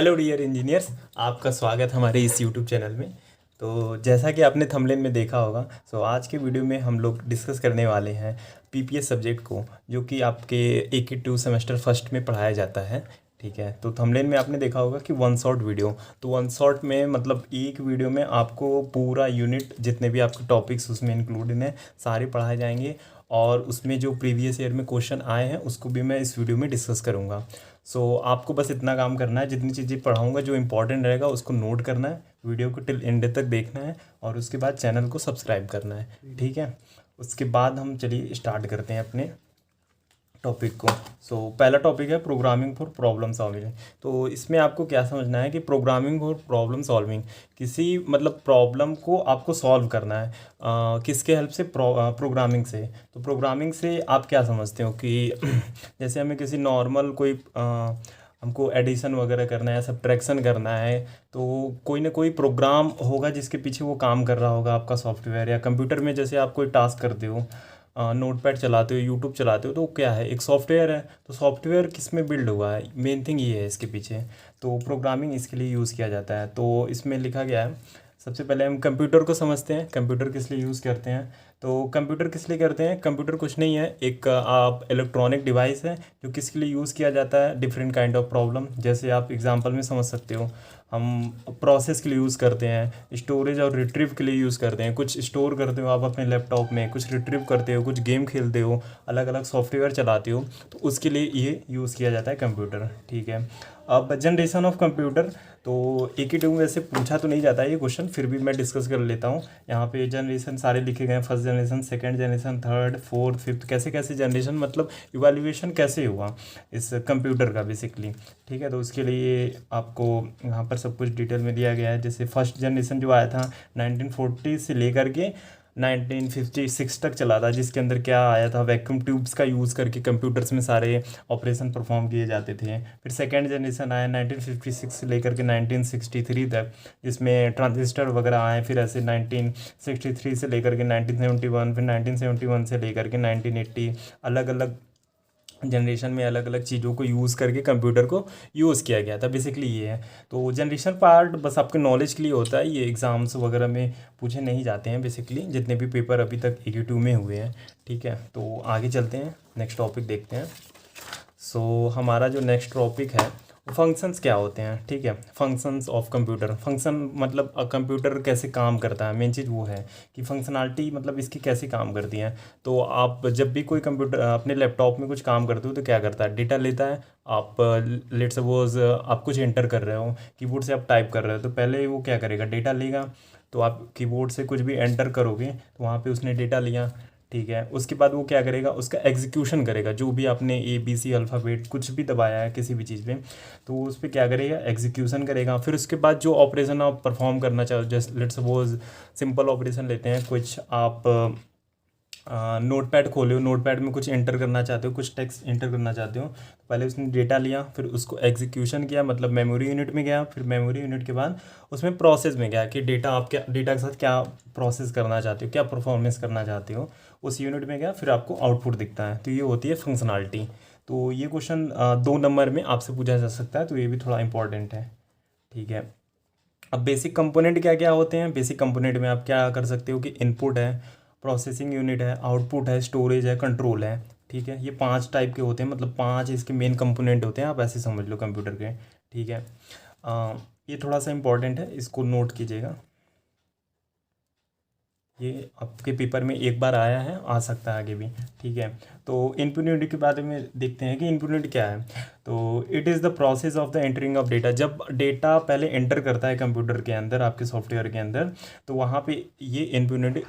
Hello dear engineers, आपका स्वागत हमारे इस यूट्यूब चैनल में। तो जैसा कि आपने थंबनेल में देखा होगा, सो आज के वीडियो में हम लोग डिस्कस करने वाले हैं पीपीएस सब्जेक्ट को, जो कि आपके AK2 सेमेस्टर फर्स्ट में पढ़ाया जाता है। ठीक है, तो थंबनेल में आपने देखा होगा कि वन शॉट वीडियो। तो वन शॉट में मतलब एक वीडियो में आपको पूरा यूनिट, जितने भी आपके टॉपिक्स उसमें इंक्लूडेड हैं, सारे पढ़ाए जाएंगे। और उसमें जो प्रीवियस ईयर में क्वेश्चन आए हैं उसको भी मैं इस वीडियो में डिस्कस करूँगा। सो आपको बस इतना काम करना है, जितनी चीज़ें पढ़ाऊँगा जो इंपॉर्टेंट रहेगा उसको नोट करना है, वीडियो को टिल एंड तक देखना है और उसके बाद चैनल को सब्सक्राइब करना है। ठीक है, उसके बाद हम चलिए स्टार्ट करते हैं अपने टॉपिक को। पहला टॉपिक है प्रोग्रामिंग फॉर प्रॉब्लम सॉल्विंग। तो इसमें आपको क्या समझना है कि प्रोग्रामिंग फॉर प्रॉब्लम सॉल्विंग, किसी मतलब प्रॉब्लम को आपको सॉल्व करना है। किसके हेल्प से? प्रोग्रामिंग से। तो प्रोग्रामिंग से आप क्या समझते हो कि जैसे हमें किसी नॉर्मल कोई हमको एडिशन वगैरह करना है, सब्ट्रैक्शन करना है, तो कोई ना कोई प्रोग्राम होगा जिसके पीछे वो काम कर रहा होगा आपका सॉफ्टवेयर। या कंप्यूटर में जैसे आप कोई टास्क करते हो, नोटपैड चलाते हो, यूट्यूब चलाते हो, तो क्या है? एक सॉफ्टवेयर है। तो सॉफ्टवेयर किस में बिल्ड हुआ है? मेन थिंग ये है इसके पीछे। तो प्रोग्रामिंग इसके लिए यूज़ किया जाता है। तो इसमें लिखा गया है, सबसे पहले हम कंप्यूटर को समझते हैं। कंप्यूटर किस लिए यूज़ करते हैं? तो कंप्यूटर किस लिए करते हैं? कंप्यूटर कुछ नहीं है, एक आप इलेक्ट्रॉनिक डिवाइस है जो किसके लिए यूज़ किया जाता है? Different kind of problem. जैसे आप एग्जांपल में समझ सकते हो, हम प्रोसेस के लिए यूज़ करते हैं, स्टोरेज और रिट्रीव के लिए यूज़ करते हैं। कुछ स्टोर करते हो आप अपने लैपटॉप में, कुछ रिट्रीव करते हो, कुछ गेम खेलते हो, अलग अलग सॉफ्टवेयर चलाते हो, तो उसके लिए ये यूज़ किया जाता है कंप्यूटर। ठीक है, अब जनरेशन ऑफ कंप्यूटर। तो AK2 में वैसे पूछा तो नहीं जाता है ये क्वेश्चन, फिर भी मैं डिस्कस कर लेता हूँ। यहाँ पे जनरेशन सारे लिखे गए हैं, first generation, second generation, third, fourth, fifth, कैसे कैसे जनरेशन, मतलब इवैल्यूएशन कैसे हुआ इस कंप्यूटर का बेसिकली। ठीक है, तो उसके लिए आपको यहाँ पर सब कुछ डिटेल में दिया गया है। जैसे फर्स्ट जनरेशन जो आया था 1940 से लेकर के 1956 तक चला था, जिसके अंदर क्या आया था? वैक्यूम ट्यूब्स का यूज़ करके कंप्यूटर्स में सारे ऑपरेशन परफॉर्म किए जाते थे। फिर सेकेंड जनरेशन आया 1956 से लेकर के 1963 तक, जिसमें ट्रांजिस्टर वगैरह आए। फिर ऐसे 1963 से लेकर के 1971, फिर 1971 से लेकर के 1980, अलग अलग जनरेशन में अलग अलग चीज़ों को यूज़ करके कंप्यूटर को यूज़ किया गया था। बेसिकली ये है। तो जनरेशन पार्ट बस आपके नॉलेज के लिए होता है, ये एग्ज़ाम्स वगैरह में पूछे नहीं जाते हैं बेसिकली, जितने भी पेपर अभी तक AK2 में हुए हैं। ठीक है, तो आगे चलते हैं, नेक्स्ट टॉपिक देखते हैं। हमारा जो नेक्स्ट टॉपिक है, फंक्शंस क्या होते हैं? ठीक है, फंक्शंस ऑफ कंप्यूटर। फंक्शन मतलब कंप्यूटर कैसे काम करता है, मेन चीज़ वो है कि फंक्शनैलिटी मतलब इसकी कैसे काम करती है। तो आप जब भी कोई कंप्यूटर अपने लैपटॉप में कुछ काम करते हो तो क्या करता है? डेटा लेता है। आप लेट सपोज आप कुछ एंटर कर रहे हो, कीबोर्ड से आप टाइप कर रहे हो, तो पहले वो क्या करेगा? डेटा लेगा। तो आप कीबोर्ड से कुछ भी एंटर करोगे तो वहाँ पे उसने डेटा लिया। ठीक है, उसके बाद वो क्या करेगा? उसका एग्जीक्यूशन करेगा। जो भी आपने ABC अल्फ़ाबेट कुछ भी दबाया है किसी भी चीज़ पे, तो उस पर क्या करेगा? एग्जीक्यूशन करेगा। फिर उसके बाद जो ऑपरेशन आप परफॉर्म करना चाहो, जैसे लेट्स सपोज सिंपल ऑपरेशन लेते हैं, कुछ आप नोटपैड खोले हो, नोटपैड में कुछ एंटर करना चाहते हो, कुछ टेक्स्ट एंटर करना चाहते हो, तो पहले उसने डेटा लिया, फिर उसको एग्जीक्यूशन किया, मतलब मेमोरी यूनिट में गया। फिर मेमोरी यूनिट के बाद उसमें प्रोसेस में गया कि डेटा आप क्या डेटा के साथ क्या प्रोसेस करना चाहते हो, क्या परफॉर्मेंस करना चाहते हो, उस यूनिट में गया, फिर आपको आउटपुट दिखता है। तो ये होती है फंक्शनैलिटी। तो ये क्वेश्चन 2 नंबर में आपसे पूछा जा सकता है, तो ये भी थोड़ा इंपॉर्टेंट है। ठीक है, अब बेसिक कंपोनेंट क्या क्या होते हैं? बेसिक कंपोनेंट में आप क्या कर सकते हो कि इनपुट है, प्रोसेसिंग यूनिट है, आउटपुट है, स्टोरेज है, कंट्रोल है। ठीक है, ये 5 टाइप के होते हैं, मतलब 5 इसके मेन कंपोनेंट होते हैं, आप ऐसे समझ लो कंप्यूटर के। ठीक है, ये थोड़ा सा इंपॉर्टेंट है, इसको नोट कीजिएगा। ये आपके पेपर में एक बार आया है, आ सकता है आगे भी। ठीक है, तो इनपुट यूनिट के बारे में देखते हैं कि इनपुट यूनिट क्या है। तो it is the process of the entering of data. जब डेटा पहले एंटर करता है कंप्यूटर के अंदर, आपके सॉफ्टवेयर के अंदर, तो वहाँ पे ये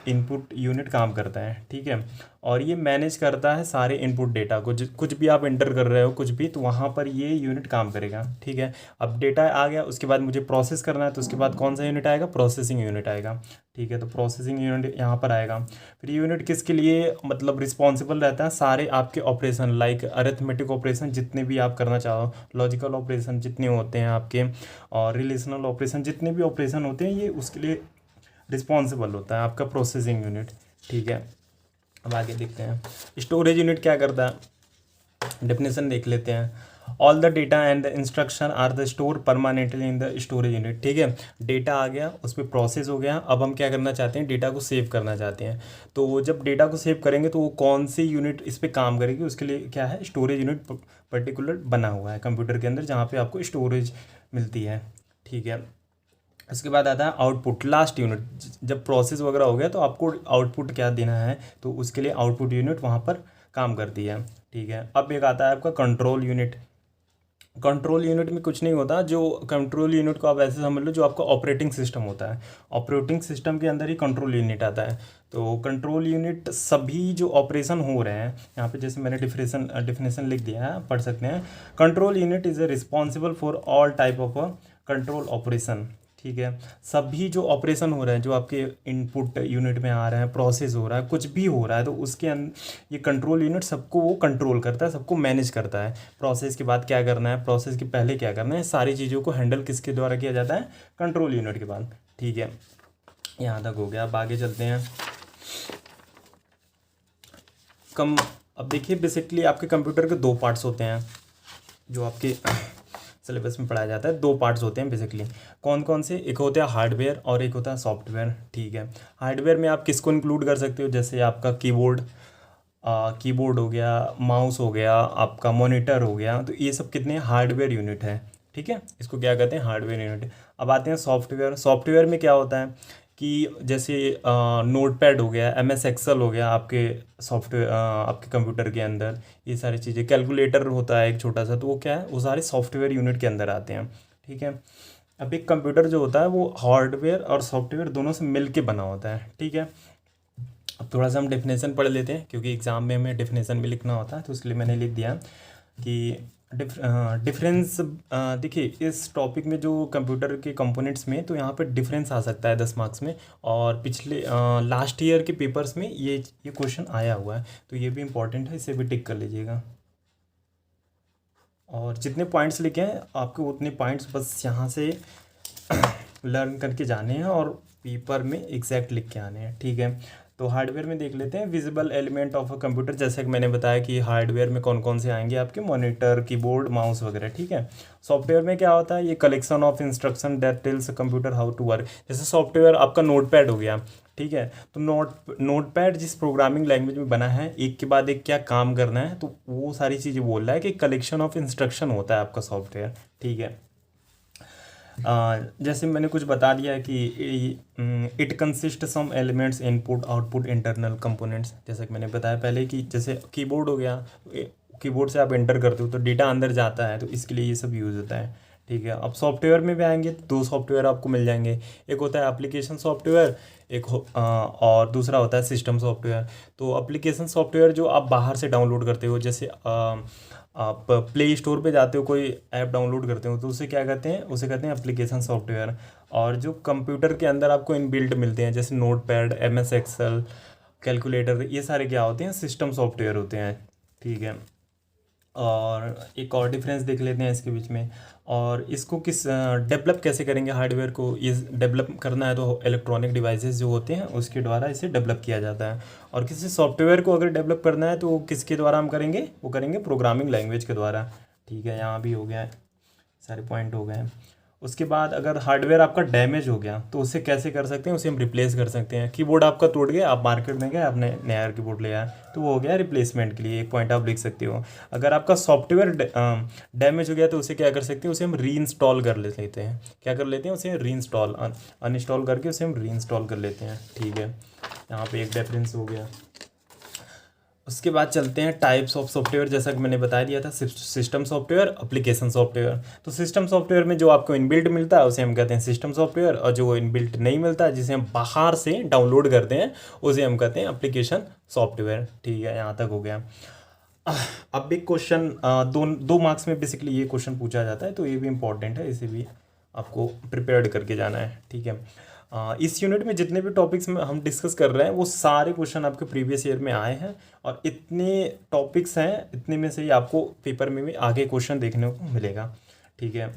इनपुट यूनिट काम करता है। ठीक है, और ये मैनेज करता है सारे इनपुट डेटा को। कुछ भी आप एंटर कर रहे हो कुछ भी, तो वहाँ पर ये यूनिट काम करेगा। ठीक है, अब डेटा आ गया, उसके बाद मुझे प्रोसेस करना है, तो उसके बाद कौन सा यूनिट आएगा? प्रोसेसिंग यूनिट आएगा। ठीक है, तो प्रोसेसिंग यूनिट यहाँ पर आएगा। फिर यूनिट किसके लिए मतलब रिस्पॉन्सिबल रहता है? सारे आपके ऑपरेशन, लाइक अरिथमेटिक ऑपरेशन जितने भी आप करना चाहो, लॉजिकल ऑपरेशन जितने होते हैं आपके, और रिलेशनल ऑपरेशन जितने भी ऑपरेशन होते हैं, ये उसके लिए रिस्पॉन्सिबल होता है आपका प्रोसेसिंग यूनिट। ठीक है, अब आगे देखते हैं स्टोरेज यूनिट क्या करता है। डेफिनेशन देख लेते हैं। All the data and the instruction are the store permanently in the storage unit. ठीक है, डेटा आ गया, उस पर प्रोसेस हो गया, अब हम क्या करना चाहते हैं, डेटा को सेव करना चाहते हैं। तो जब डेटा को सेव करेंगे तो वो कौन सी यूनिट इस पर काम करेगी, उसके लिए क्या है, स्टोरेज यूनिट पर्टिकुलर बना हुआ है कंप्यूटर के अंदर, जहाँ पे आपको स्टोरेज मिलती है। ठीक है, उसके बाद आता है आउटपुट, लास्ट यूनिट। जब प्रोसेस वगैरह हो गया तो आपको आउटपुट क्या देना है, तो उसके लिए आउटपुट यूनिट वहाँ पर काम करती है। ठीक है, अब एक आता है आपका कंट्रोल यूनिट। कंट्रोल यूनिट में कुछ नहीं होता, जो कंट्रोल यूनिट को आप ऐसे समझ लो जो आपका ऑपरेटिंग सिस्टम होता है, ऑपरेटिंग सिस्टम के अंदर ही कंट्रोल यूनिट आता है। तो कंट्रोल यूनिट सभी जो ऑपरेशन हो रहे हैं, यहाँ पे जैसे मैंने डिफिनेशन लिख दिया है, पढ़ सकते हैं। Control unit is responsible for all type of control operation. ठीक है, सभी जो ऑपरेशन हो रहे हैं, जो आपके इनपुट यूनिट में आ रहे हैं, प्रोसेस हो रहा है, कुछ भी हो रहा है, तो उसके अंदर ये कंट्रोल यूनिट सबको वो कंट्रोल करता है, सबको मैनेज करता है। प्रोसेस के बाद क्या करना है, प्रोसेस के पहले क्या करना है, सारी चीज़ों को हैंडल किसके द्वारा किया जाता है, कंट्रोल यूनिट के बाद। ठीक है, यहाँ तक हो गया। अब आगे चलते हैं। अब देखिए, बेसिकली आपके कंप्यूटर के दो पार्ट्स होते हैं, जो आपके सिलेबस में पढ़ाया जाता है। दो पार्ट्स होते हैं बेसिकली। कौन कौन से, एक होता है हार्डवेयर और एक होता है सॉफ्टवेयर। ठीक है, हार्डवेयर में आप किसको इंक्लूड कर सकते हो, जैसे आपका कीबोर्ड हो गया, माउस हो गया, आपका मॉनिटर हो गया, तो ये सब कितने हार्डवेयर यूनिट है। ठीक है, इसको क्या कहते हैं, हार्डवेयर यूनिट। अब आते हैं सॉफ्टवेयर। सॉफ्टवेयर में क्या होता है कि जैसे नोटपैड हो गया, MS एक्सेल हो गया आपके सॉफ्टवेयर, आपके कंप्यूटर के अंदर, ये सारी चीज़ें, कैलकुलेटर होता है एक छोटा सा, तो वो क्या है, वो सारे सॉफ्टवेयर यूनिट के अंदर आते हैं। ठीक है, अब एक कंप्यूटर जो होता है वो हार्डवेयर और सॉफ्टवेयर दोनों से मिल के बना होता है। ठीक है, अब थोड़ा सा हम डेफिनेशन पढ़ लेते हैं, क्योंकि एग्ज़ाम में हमें डेफिनेशन भी लिखना होता है, तो इसके लिए मैंने लिख दिया कि डिफरेंस। देखिए, इस टॉपिक में जो कंप्यूटर के कंपोनेंट्स में, तो यहाँ पे डिफरेंस आ सकता है 10 मार्क्स में, और पिछले लास्ट ईयर के पेपर्स में ये क्वेश्चन आया हुआ है, तो ये भी इम्पॉर्टेंट है, इसे भी टिक कर लीजिएगा। और जितने पॉइंट्स लिखे हैं आपको, उतने पॉइंट्स बस यहाँ से लर्न करके जाने हैं और पेपर में एग्जैक्ट लिख के आने हैं। ठीक है, तो हार्डवेयर में देख लेते हैं। Visible element of a computer, जैसे कि मैंने बताया कि हार्डवेयर में कौन कौन से आएंगे, आपके मॉनिटर, कीबोर्ड, माउस वगैरह। ठीक है, सॉफ्टवेयर में क्या होता है, ये collection of instruction that tells computer how to work. जैसे सॉफ्टवेयर आपका नोटपैड हो गया। ठीक है, तो नोटपैड जिस प्रोग्रामिंग लैंग्वेज में बना है, एक के बाद एक क्या काम करना है, तो वो सारी चीज़ें बोल रहा है कि कलेक्शन ऑफ इंस्ट्रक्शन होता है आपका सॉफ्टवेयर। ठीक है, जैसे मैंने कुछ बता दिया है कि it consist some elements, input, output, internal components. जैसे कि मैंने बताया पहले कि जैसे कीबोर्ड हो गया, कीबोर्ड से आप एंटर करते हो तो डेटा अंदर जाता है, तो इसके लिए ये सब यूज़ होता है। ठीक है, अब सॉफ्टवेयर में भी आएंगे तो दो सॉफ्टवेयर आपको मिल जाएंगे, एक होता है एप्लीकेशन सॉफ्टवेयर, और दूसरा होता है सिस्टम सॉफ्टवेयर। तो एप्लीकेशन सॉफ्टवेयर जो आप बाहर से डाउनलोड करते हो, जैसे आप प्ले स्टोर पे जाते हो, कोई ऐप डाउनलोड करते हो, तो उसे क्या कहते हैं, उसे कहते हैं एप्लीकेशन सॉफ्टवेयर। और जो कंप्यूटर के अंदर आपको इनबिल्ट मिलते हैं, जैसे नोटपैड, MS एक्सेल, कैलकुलेटर, ये सारे क्या होते हैं, सिस्टम सॉफ्टवेयर होते हैं। ठीक है, और एक और डिफरेंस देख लेते हैं इसके बीच में। और इसको किस डेवलप कैसे करेंगे, हार्डवेयर को ये डेवलप करना है तो इलेक्ट्रॉनिक डिवाइसेस जो होते हैं उसके द्वारा इसे डेवलप किया जाता है। और किसी सॉफ्टवेयर को अगर डेवलप करना है तो वो किसके द्वारा हम करेंगे, वो करेंगे प्रोग्रामिंग लैंग्वेज के द्वारा। ठीक है, यहाँ भी हो गया है, सारे पॉइंट हो गए हैं। उसके बाद अगर हार्डवेयर आपका डैमेज हो गया तो उसे कैसे कर सकते हैं, उसे हम रिप्लेस कर सकते हैं। कीबोर्ड आपका टूट गया, आप मार्केट में गए, आपने नया कीबोर्ड लिया, तो वो हो गया रिप्लेसमेंट के लिए, एक पॉइंट आप लिख सकते हो। अगर आपका सॉफ्टवेयर डैमेज हो गया तो उसे क्या कर सकते हैं, उसे हम रीइंस्टॉल कर लेते हैं। क्या कर लेते हैं, उसे रीइंस्टॉल, अनइंस्टॉल करके उसे हम रीइंस्टॉल कर लेते हैं। ठीक है, यहाँ पे एक डिफरेंस हो गया। उसके बाद चलते हैं टाइप्स ऑफ सॉफ्टवेयर, जैसा कि मैंने बता दिया था, सिस्टम सॉफ्टवेयर, एप्लीकेशन सॉफ्टवेयर। तो सिस्टम सॉफ्टवेयर में जो आपको इनबिल्ट मिलता है उसे हम कहते हैं सिस्टम सॉफ्टवेयर, और जो इनबिल्ट नहीं मिलता है, जिसे हम बाहर से डाउनलोड करते हैं, उसे हम कहते हैं एप्लीकेशन सॉफ्टवेयर। ठीक है, यहाँ तक हो गया। अब एक क्वेश्चन दो मार्क्स में बेसिकली ये क्वेश्चन पूछा जाता है, तो ये भी इंपॉर्टेंट है, इसे भी आपको प्रिपेयर्ड करके जाना है। ठीक है, इस यूनिट में जितने भी टॉपिक्स में हम डिस्कस कर रहे हैं वो सारे क्वेश्चन आपके प्रीवियस ईयर में आए हैं, और इतने टॉपिक्स हैं, इतने में से ही आपको पेपर में भी आगे क्वेश्चन देखने को मिलेगा। ठीक है,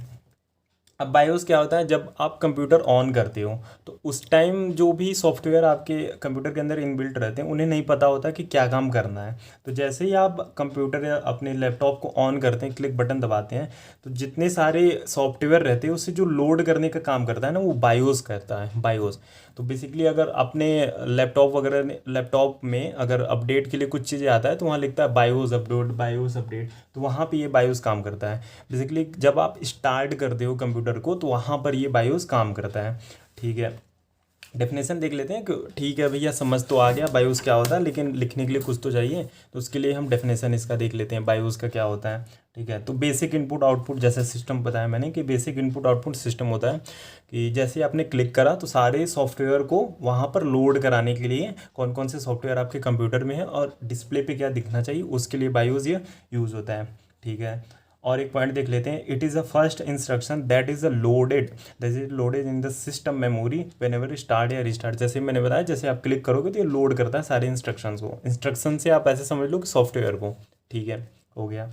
अब बायोस क्या होता है, जब आप कंप्यूटर ऑन करते हो तो उस टाइम जो भी सॉफ्टवेयर आपके कंप्यूटर के अंदर इनबिल्ट रहते हैं उन्हें नहीं पता होता कि क्या काम करना है। तो जैसे ही आप कंप्यूटर या अपने लैपटॉप को ऑन करते हैं, क्लिक बटन दबाते हैं, तो जितने सारे सॉफ्टवेयर रहते हैं उससे जो लोड करने का काम करता है ना, वो बायोस करता है, बायोस। तो बेसिकली अगर अपने लैपटॉप में अगर अपडेट के लिए कुछ चीज़ें आता है तो वहाँ लिखता है बायोस अपडेट, बायोस अपडेट, तो वहाँ पे ये बायोस काम करता है। बेसिकली जब आप स्टार्ट करते हो कंप्यूटर को तो वहाँ पर ये बायोस काम करता है। ठीक है, डेफिनेशन देख लेते हैं कि ठीक है भैया, समझ तो आ गया बायोस क्या होता है, लेकिन लिखने के लिए कुछ तो चाहिए, तो उसके लिए हम डेफिनेशन इसका देख लेते हैं बायोस का क्या होता है। ठीक है, तो बेसिक इनपुट आउटपुट जैसा सिस्टम बताया मैंने कि बेसिक इनपुट आउटपुट सिस्टम होता है कि जैसे आपने क्लिक करा तो सारे सॉफ्टवेयर को वहाँ पर लोड कराने के लिए कौन कौन से सॉफ्टवेयर आपके कंप्यूटर में है और डिस्प्ले पे क्या दिखना चाहिए, उसके लिए बायोस ये यूज़ होता है। ठीक है, और एक पॉइंट देख लेते हैं, it is a first instruction that is loaded in the system memory when ever start या रिस्टार्ट। जैसे मैंने बताया, जैसे आप क्लिक करोगे तो ये लोड करता है सारे इंस्ट्रक्शंस को। इंस्ट्रक्शन से आप ऐसे समझ लो कि सॉफ्टवेयर को। ठीक है, हो गया।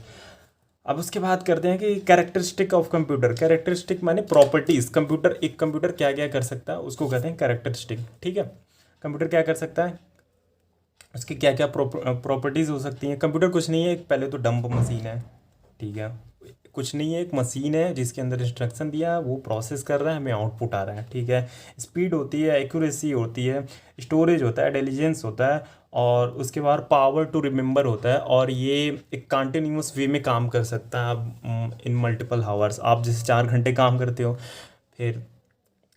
अब उसके बाद करते हैं कि कैरेक्टरिस्टिक ऑफ कंप्यूटर। कैरेक्टरिस्टिक माने प्रॉपर्टीज़, कंप्यूटर एक कंप्यूटर क्या क्या कर सकता है उसको कहते हैं कैरेक्टरिस्टिक। ठीक है, कंप्यूटर क्या कर सकता है, उसकी क्या क्या प्रॉपर्टीज़ हो सकती हैं। कंप्यूटर कुछ नहीं है, पहले तो डंप मशीन है। ठीक है, कुछ नहीं है, एक मशीन है जिसके अंदर इंस्ट्रक्शन दिया है, वो प्रोसेस कर रहा है, हमें आउटपुट आ रहा है। ठीक है, स्पीड होती है, एक्यूरेसी होती है, स्टोरेज होता है, इंटेलिजेंस होता है, और उसके बाद पावर टू रिमेंबर होता है, और ये एक कंटिन्यूस वे में काम कर सकता है आप इन मल्टीपल हावर्स। आप जैसे 4 घंटे काम करते हो, फिर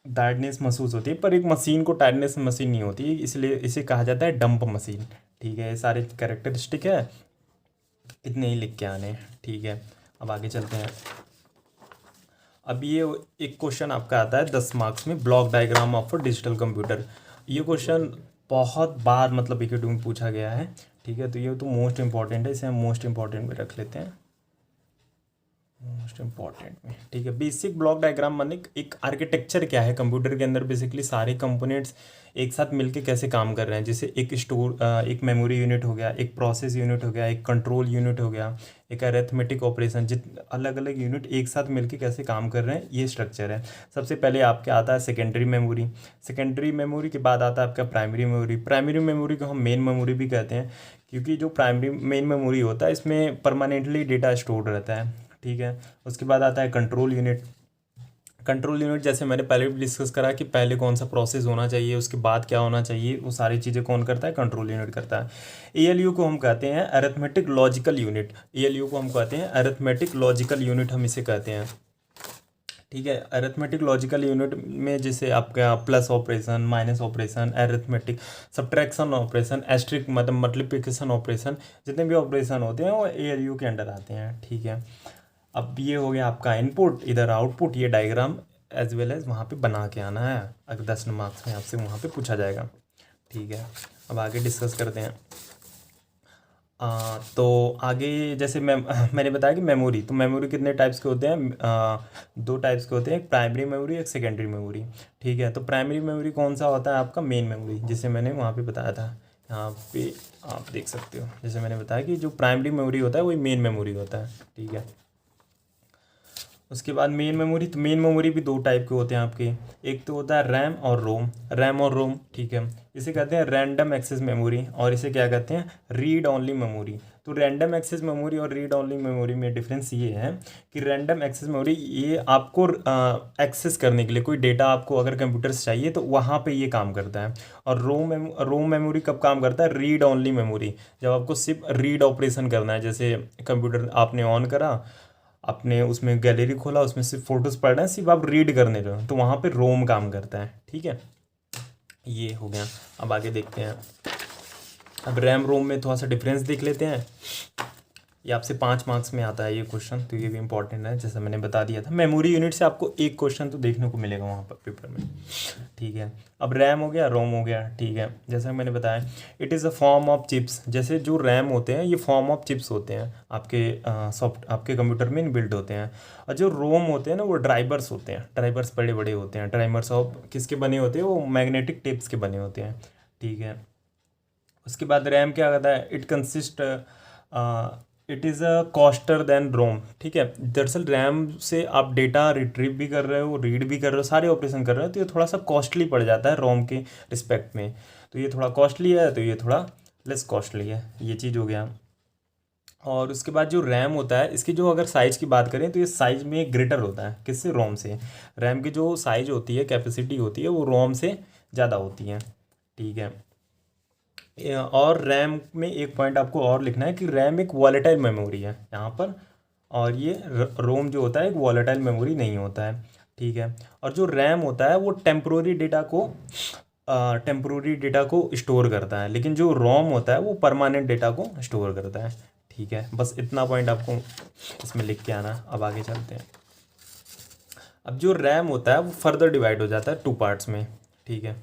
टायर्डनेस महसूस होती है, पर एक मशीन को टायर्डनेस मशीन नहीं होती, इसलिए इसे कहा जाता है डंप मशीन। ठीक है, ये सारे कैरेक्टरिस्टिक है, इतने ही लिख के आने हैं। ठीक है, अब आगे चलते हैं। अब ये एक क्वेश्चन आपका आता है 10 मार्क्स में, block diagram of a digital computer. ये क्वेश्चन बहुत बार मतलब एक में पूछा गया है। ठीक है, तो ये तो मोस्ट इंपॉर्टेंट है, इसे हम मोस्ट इंपॉर्टेंट में रख लेते हैं, मोस्ट इम्पॉर्टेंट में। ठीक है, बेसिक ब्लॉक डायग्राम माने एक आर्किटेक्चर क्या है कंप्यूटर के अंदर, बेसिकली सारे कंपोनेंट्स एक साथ मिलके कैसे काम कर रहे हैं। जैसे एक मेमोरी यूनिट हो गया, एक प्रोसेस यूनिट हो गया, एक कंट्रोल यूनिट हो गया, एक अरिथमेटिक ऑपरेशन, अलग अलग यूनिट एक साथ मिलके कैसे काम कर रहे हैं, ये स्ट्रक्चर है। सबसे पहले आपके आता है सेकेंडरी मेमोरी। सेकेंडरी मेमोरी के बाद आता है आपका प्राइमरी मेमोरी। प्राइमरी मेमोरी को हम मेन मेमोरी भी कहते हैं, क्योंकि जो प्राइमरी मेन मेमोरी होता है इसमें परमानेंटली डेटा स्टोर रहता है। ठीक है, उसके बाद आता है कंट्रोल यूनिट। कंट्रोल यूनिट जैसे मैंने पहले भी डिस्कस करा कि पहले कौन सा प्रोसेस होना चाहिए, उसके बाद क्या होना चाहिए, वो सारी चीज़ें कौन करता है, कंट्रोल यूनिट करता है। एएलयू को हम कहते हैं अरिथमेटिक लॉजिकल यूनिट। एएलयू को हम कहते हैं अरिथमेटिक लॉजिकल यूनिट, हम इसे कहते हैं। ठीक है, अरिथमेटिक लॉजिकल यूनिट में जैसे आपका plus operation, minus operation, arithmetic subtraction operation, asterisk मतलब मल्टीप्लिकेशन ऑपरेशन, जितने भी ऑपरेशन होते हैं वो एएलयू के अंडर आते हैं। ठीक है, अब ये हो गया आपका इनपुट, इधर आउटपुट, ये डायग्राम एज वेल एज वहाँ पे बना के आना है, अगर 10 मार्क्स में आपसे वहाँ पे पूछा जाएगा। ठीक है, अब आगे डिस्कस करते हैं। तो आगे जैसे मैंने बताया कि मेमोरी, तो मेमोरी कितने टाइप्स के होते हैं, 2 टाइप्स के होते हैं, एक प्राइमरी मेमोरी, एक सेकेंडरी मेमोरी। ठीक है, तो प्राइमरी मेमोरी कौन सा होता है आपका, मेन मेमोरी, जिसे मैंने वहाँ पे बताया था। यहाँ पे आप देख सकते हो, जैसे मैंने बताया कि जो प्राइमरी मेमोरी होता है वही मेन मेमोरी होता है। ठीक है, उसके बाद मेन मेमोरी, तो मेन मेमोरी भी 2 टाइप के होते हैं आपके, एक तो होता है रैम और रोम, रैम और रोम। ठीक है, इसे कहते हैं रैंडम एक्सेस मेमोरी, और इसे क्या कहते हैं, रीड ओनली मेमोरी। तो रैंडम एक्सेस मेमोरी और रीड ओनली मेमोरी में डिफरेंस ये है कि रैंडम एक्सेस मेमोरी ये आपको एक्सेस करने के लिए कोई डेटा आपको अगर कंप्यूटर से चाहिए तो वहाँ पे ये काम करता है। और रोम मेमोरी कब काम करता है, रीड ओनली मेमोरी, जब आपको सिर्फ रीड ऑपरेशन करना है। जैसे कंप्यूटर आपने ऑन करा, आपने उसमें गैलरी खोला, उसमें सिर्फ फोटोज़ पड़ रहे हैं, सिर्फ आप रीड करने रहे हो, तो वहाँ पे रोम काम करता है। ठीक है, ये हो गया। अब आगे देखते हैं, अब रैम रोम में थोड़ा सा डिफरेंस देख लेते हैं। ये आपसे 5 मार्क्स में आता है ये क्वेश्चन, तो ये भी इंपॉर्टेंट है, जैसा मैंने बता दिया था। मेमोरी यूनिट से आपको एक क्वेश्चन तो देखने को मिलेगा वहाँ पर पेपर में। ठीक है, अब रैम हो गया, रोम हो गया। ठीक है, जैसा मैंने बताया, it is a form of chips. जैसे जो रैम होते हैं ये फॉर्म ऑफ चिप्स होते हैं, आपके कंप्यूटर में इनबिल्ट होते हैं। और जो रोम होते हैं ना, वो ड्राइवर्स होते हैं, ड्राइवर्स बड़े बड़े होते हैं। ड्राइवर्स ऑफ किसके बने होते हैं, वो मैग्नेटिक टेप्स के बने होते हैं। ठीक है, उसके बाद रैम क्या कहता है, it consist it is a costlier than ROM. ठीक है, दरअसल रैम से आप डेटा रिट्रीव भी कर रहे हो, रीड भी कर रहे हो, सारे ऑपरेशन कर रहे हो, तो ये थोड़ा सा कॉस्टली पड़ जाता है रोम के रिस्पेक्ट में। तो ये थोड़ा कॉस्टली है, तो ये थोड़ा लेस कॉस्टली है, ये चीज़ हो गया। और उसके बाद जो रैम होता है, इसकी जो अगर साइज़ की बात करें तो ये साइज़ में ग्रेटर होता है, किससे? रोम से। रैम की जो साइज़ होती है, कैपेसिटी होती है, वो रोम से ज़्यादा होती है। ठीक है, और रैम में एक पॉइंट आपको और लिखना है कि रैम एक वॉलेटाइल मेमोरी है यहाँ पर, और ये रोम जो होता है एक वॉलेटाइल मेमोरी नहीं होता है। ठीक है, और जो रैम होता है वो टेम्प्रोरी डेटा को स्टोर करता है, लेकिन जो रोम होता है वो परमानेंट डेटा को स्टोर करता है। ठीक है, बस इतना पॉइंट आपको इसमें लिख के आना। अब आगे चलते हैं। अब जो रैम होता है वो फर्दर डिवाइड हो जाता है टू पार्ट्स में। ठीक है,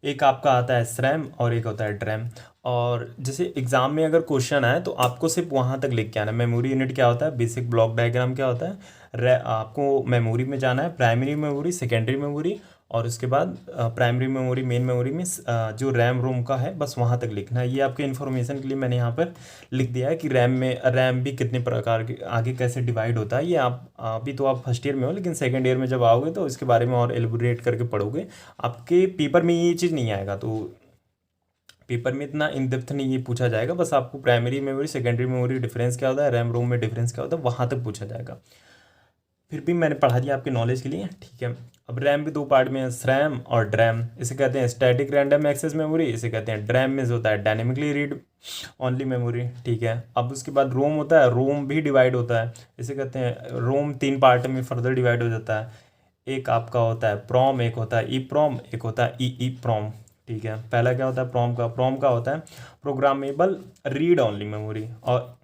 एक आपका आता है SRAM और एक होता है DRAM। और जैसे एग्ज़ाम में अगर क्वेश्चन आए तो आपको सिर्फ वहाँ तक लिख के आना है। मेमोरी यूनिट क्या होता है, बेसिक ब्लॉक डायग्राम क्या होता है, आपको मेमोरी में जाना है, प्राइमरी मेमोरी, सेकेंडरी मेमोरी, और उसके बाद प्राइमरी मेमोरी, मेन मेमोरी में जो रैम रोम का है, बस वहाँ तक लिखना है। ये आपके इन्फॉर्मेशन के लिए मैंने यहाँ पर लिख दिया है कि रैम भी कितने प्रकार के, आगे कैसे डिवाइड होता है। ये आप अभी तो आप फर्स्ट ईयर में हो, लेकिन सेकेंड ईयर में जब आओगे तो इसके बारे में और एलिबोरेट करके पढ़ोगे। आपके पेपर में ये चीज़ नहीं आएगा, तो पेपर में इतना इन डेप्थ नहीं ये पूछा जाएगा। बस आपको primary memory, secondary memory difference क्या होता है, रैम रोम में डिफरेंस क्या होता है, वहाँ तक पूछा जाएगा। फिर भी मैंने पढ़ा दिया आपके नॉलेज के लिए। ठीक है, अब रैम भी दो पार्ट में है, SRAM और DRAM। इसे कहते हैं स्टैटिक रैंडम एक्सेस मेमोरी, इसे कहते हैं DRAM में जो होता है डायनेमिकली रीड ओनली मेमोरी। ठीक है, अब उसके बाद रोम होता है, रोम भी डिवाइड होता है, इसे कहते हैं रोम तीन पार्ट में फर्दर डिवाइड हो जाता है। एक आपका होता है प्रॉम, एक होता है EEPROM, एक होता है EEPROM। ठीक है, पहला क्या होता है प्रॉम का होता है प्रोग्रामेबल रीड ओनली मेमोरी, और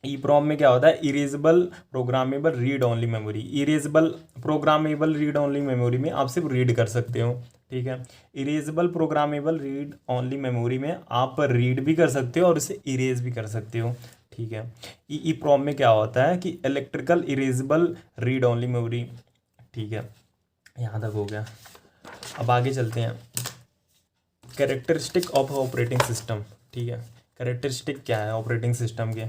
EEPROM में क्या होता है erasable programmable read only memory. Erasable programmable read only memory में आप सिर्फ रीड कर सकते हो। ठीक है, erasable programmable read only memory में आप रीड भी कर सकते हो और उसे इरेज भी कर सकते हो। ठीक है, EEPROM में क्या होता है कि electrical erasable read only memory. ठीक है, यहाँ तक हो गया। अब आगे चलते हैं, कैरेक्टरिस्टिक ऑफ ऑपरेटिंग सिस्टम। ठीक है, कैरेक्टरिस्टिक क्या है ऑपरेटिंग सिस्टम के?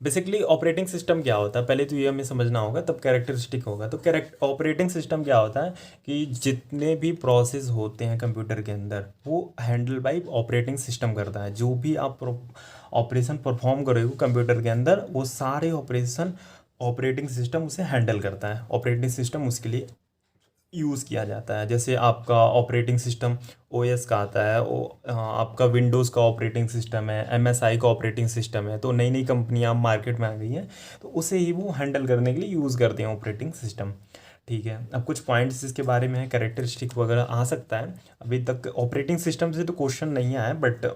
बेसिकली ऑपरेटिंग सिस्टम क्या होता है, पहले तो ये हमें समझना होगा, तब कैरेक्टरिस्टिक होगा। तो ऑपरेटिंग सिस्टम क्या होता है कि जितने भी प्रोसेस होते हैं कंप्यूटर के अंदर वो हैंडल बाई ऑपरेटिंग सिस्टम करता है। जो भी आप ऑपरेशन परफॉर्म करोगे कंप्यूटर के अंदर, वो सारे ऑपरेशन ऑपरेटिंग सिस्टम उसे हैंडल करता है। ऑपरेटिंग सिस्टम उसके लिए यूज़ किया जाता है। जैसे आपका ऑपरेटिंग सिस्टम OS का आता है, आपका विंडोज़ का ऑपरेटिंग सिस्टम है, MSI का ऑपरेटिंग सिस्टम है। तो नई नई कंपनियां मार्केट में आ गई हैं, तो उसे ही वो हैंडल करने के लिए यूज़ करते हैं ऑपरेटिंग सिस्टम। ठीक है, अब कुछ पॉइंट्स इसके बारे में है, कैरेक्टरिस्टिक वगैरह आ सकता है। अभी तक ऑपरेटिंग सिस्टम से तो क्वेश्चन नहीं आया, बट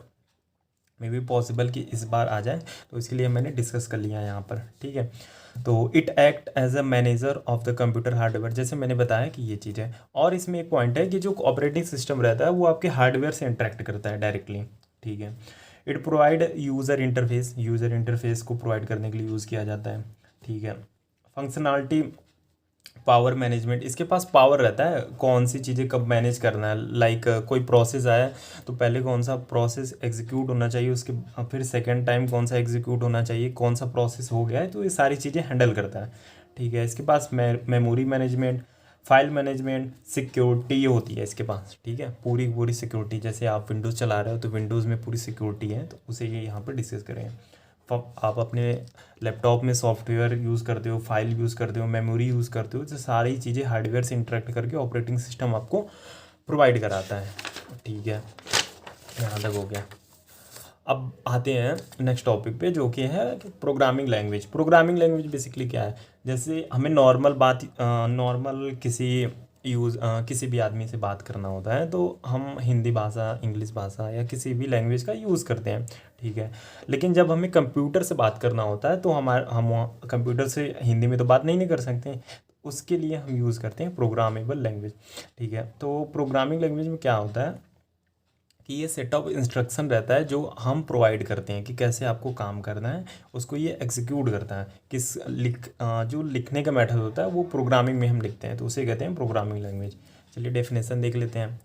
मे बी पॉसिबल कि इस बार आ जाए, तो इसके लिए मैंने डिस्कस कर लिया है यहाँ पर। ठीक है, तो it act as a manager of the computer hardware, जैसे मैंने बताया कि ये चीज़ है। और इसमें एक पॉइंट है कि जो ऑपरेटिंग सिस्टम रहता है वो आपके हार्डवेयर से इंटरेक्ट करता है डायरेक्टली। ठीक है, इट प्रोवाइड यूज़र इंटरफेस को प्रोवाइड करने के लिए यूज़ किया जाता है। ठीक है, फंक्शनैलिटी, पावर मैनेजमेंट, इसके पास पावर रहता है कौन सी चीज़ें कब मैनेज करना है। लाइक कोई प्रोसेस आया तो पहले कौन सा प्रोसेस एग्जीक्यूट होना चाहिए, उसके फिर सेकंड टाइम कौन सा एग्जीक्यूट होना चाहिए, कौन सा प्रोसेस हो गया है, तो ये सारी चीज़ें हैंडल करता है। ठीक है, इसके पास memory management, file management, security होती है इसके पास। ठीक है, पूरी पूरी सिक्योरिटी, जैसे आप विंडोज़ चला रहे हो तो विंडोज़ में पूरी सिक्योरिटी है, तो उसे ये यहाँ पर डिस्कस करेंगे। आप अपने लैपटॉप में सॉफ्टवेयर यूज़ करते हो, फाइल यूज़ करते हो, मेमोरी यूज़ करते हो, तो सारी चीज़ें हार्डवेयर से इंटरेक्ट करके ऑपरेटिंग सिस्टम आपको प्रोवाइड कराता है। ठीक है, यहाँ तक हो गया। अब आते हैं नेक्स्ट टॉपिक पे, जो कि है programming language. Programming language basically क्या है, जैसे हमें नॉर्मल किसी भी आदमी से बात करना होता है तो हम हिंदी भाषा, इंग्लिश भाषा या किसी भी लैंग्वेज का यूज़ करते हैं। ठीक है, लेकिन जब हमें कंप्यूटर से बात करना होता है तो हम कंप्यूटर से हिंदी में तो बात नहीं कर सकते, उसके लिए हम यूज़ करते हैं प्रोग्रामेबल लैंग्वेज। ठीक है, तो प्रोग्रामिंग लैंग्वेज में क्या होता है कि ये सेट ऑफ इंस्ट्रक्शन रहता है जो हम प्रोवाइड करते हैं कि कैसे आपको काम करना है, उसको ये एग्जीक्यूट करता है। जो लिखने का मेथड होता है वो प्रोग्रामिंग में हम लिखते हैं, तो उसे कहते हैं प्रोग्रामिंग लैंग्वेज। चलिए डेफिनेशन देख लेते हैं।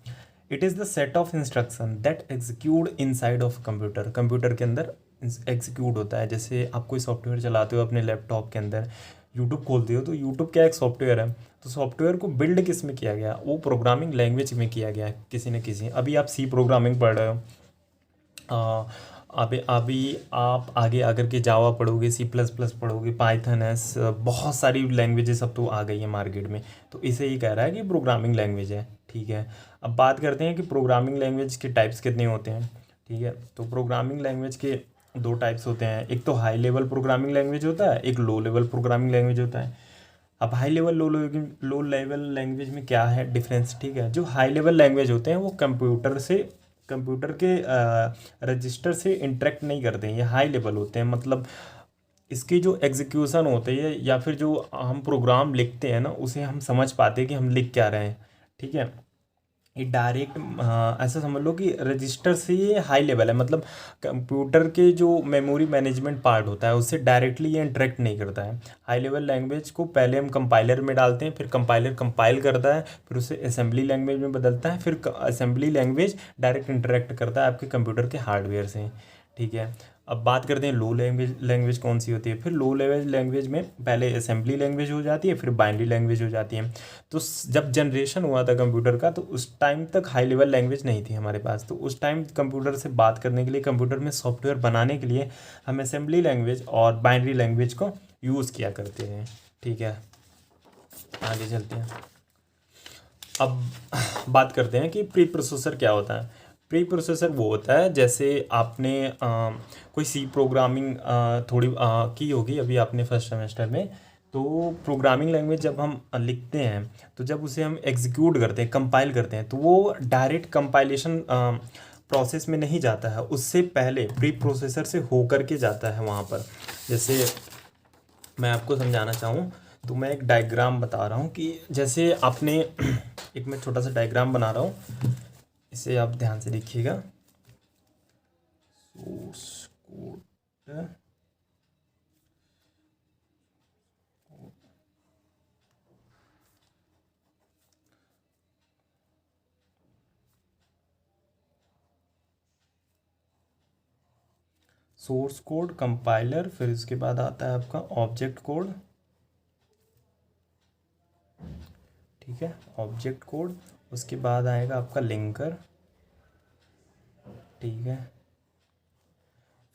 It is the set of instruction that execute inside of computer. Computer के अंदर एग्जीक्यूट होता है। जैसे आप कोई सॉफ्टवेयर चलाते हो अपने लैपटॉप के अंदर, यूट्यूब खोलते हो, तो यूट्यूब क्या एक सॉफ्टवेयर है। तो सॉफ्टवेयर को बिल्ड किस में किया गया, वो प्रोग्रामिंग लैंग्वेज में किया गया है किसी न किसी। अभी आप सी प्रोग्रामिंग पढ़ रहे हो, अभी अभी आप आगे आकर के जावा पढ़ोगे, सी प्लस प्लस पढ़ोगे, पाइथन है, बहुत सारी लैंग्वेजेस अब तो आ गई है मार्केट में। तो इसे ही कह रहा है कि प्रोग्रामिंग लैंग्वेज है। ठीक है, अब बात करते हैं कि प्रोग्रामिंग लैंग्वेज के टाइप्स कितने होते हैं। ठीक है, तो प्रोग्रामिंग लैंग्वेज के दो टाइप्स होते हैं। एक तो हाई लेवल प्रोग्रामिंग लैंग्वेज होता है, एक लो लेवल प्रोग्रामिंग लैंग्वेज होता है। अब high level low level language में क्या है डिफरेंस। ठीक है, जो हाई लेवल लैंग्वेज होते हैं वो कंप्यूटर के रजिस्टर से इंटरेक्ट नहीं करते हैं, ये हाई लेवल होते हैं। मतलब इसकी जो एग्जीक्यूशन होती है या फिर जो हम प्रोग्राम लिखते हैं ना, उसे हम समझ पाते हैं कि हम लिख क्या रहे हैं। ठीक है, ये डायरेक्ट ऐसा समझ लो कि रजिस्टर से ये हाई लेवल है। मतलब कंप्यूटर के जो मेमोरी मैनेजमेंट पार्ट होता है उससे डायरेक्टली ये इंटरेक्ट नहीं करता है। हाई लेवल लैंग्वेज को पहले हम कंपाइलर में डालते हैं, फिर कंपाइलर कंपाइल करता है, फिर उसे असेंबली लैंग्वेज में बदलता है, फिर असेंबली लैंग्वेज डायरेक्ट इंटरेक्ट करता है आपके कंप्यूटर के हार्डवेयर से। ठीक है, अब बात करते हैं लो लैंग्वेज कौन सी होती है। फिर लो लेवल लैंग्वेज में पहले असेंबली लैंग्वेज हो जाती है, फिर बाइनरी लैंग्वेज हो जाती है। तो जब जनरेशन हुआ था कंप्यूटर का, तो उस टाइम तक हाई लेवल लैंग्वेज नहीं थी हमारे पास। तो उस टाइम कंप्यूटर से बात करने के लिए, कंप्यूटर में सॉफ्टवेयर बनाने के लिए हम असेंबली लैंग्वेज और बाइनरी लैंग्वेज को यूज़ किया करते हैं। ठीक है, आगे चलते हैं। अब बात करते हैं कि प्री प्रोसेसर क्या होता है। प्री प्रोसेसर वो होता है, जैसे आपने कोई सी प्रोग्रामिंग थोड़ी की होगी अभी आपने फर्स्ट सेमेस्टर में। तो प्रोग्रामिंग लैंग्वेज जब हम लिखते हैं, तो जब उसे हम एग्जीक्यूट करते हैं, कंपाइल करते हैं, तो वो डायरेक्ट कंपाइलेशन प्रोसेस में नहीं जाता है, उससे पहले प्री प्रोसेसर से होकर के जाता है वहाँ पर। जैसे मैं आपको समझाना चाहूँ तो मैं एक डायग्राम बता रहा हूँ कि जैसे आपने एक मैं छोटा सा डायग्राम बना रहा हूँ, इसे आप ध्यान से देखिएगा। Source code, source code, compiler, फिर इसके बाद आता है आपका ऑब्जेक्ट कोड। ठीक है, ऑब्जेक्ट कोड, उसके बाद आएगा आपका लिंकर। ठीक है,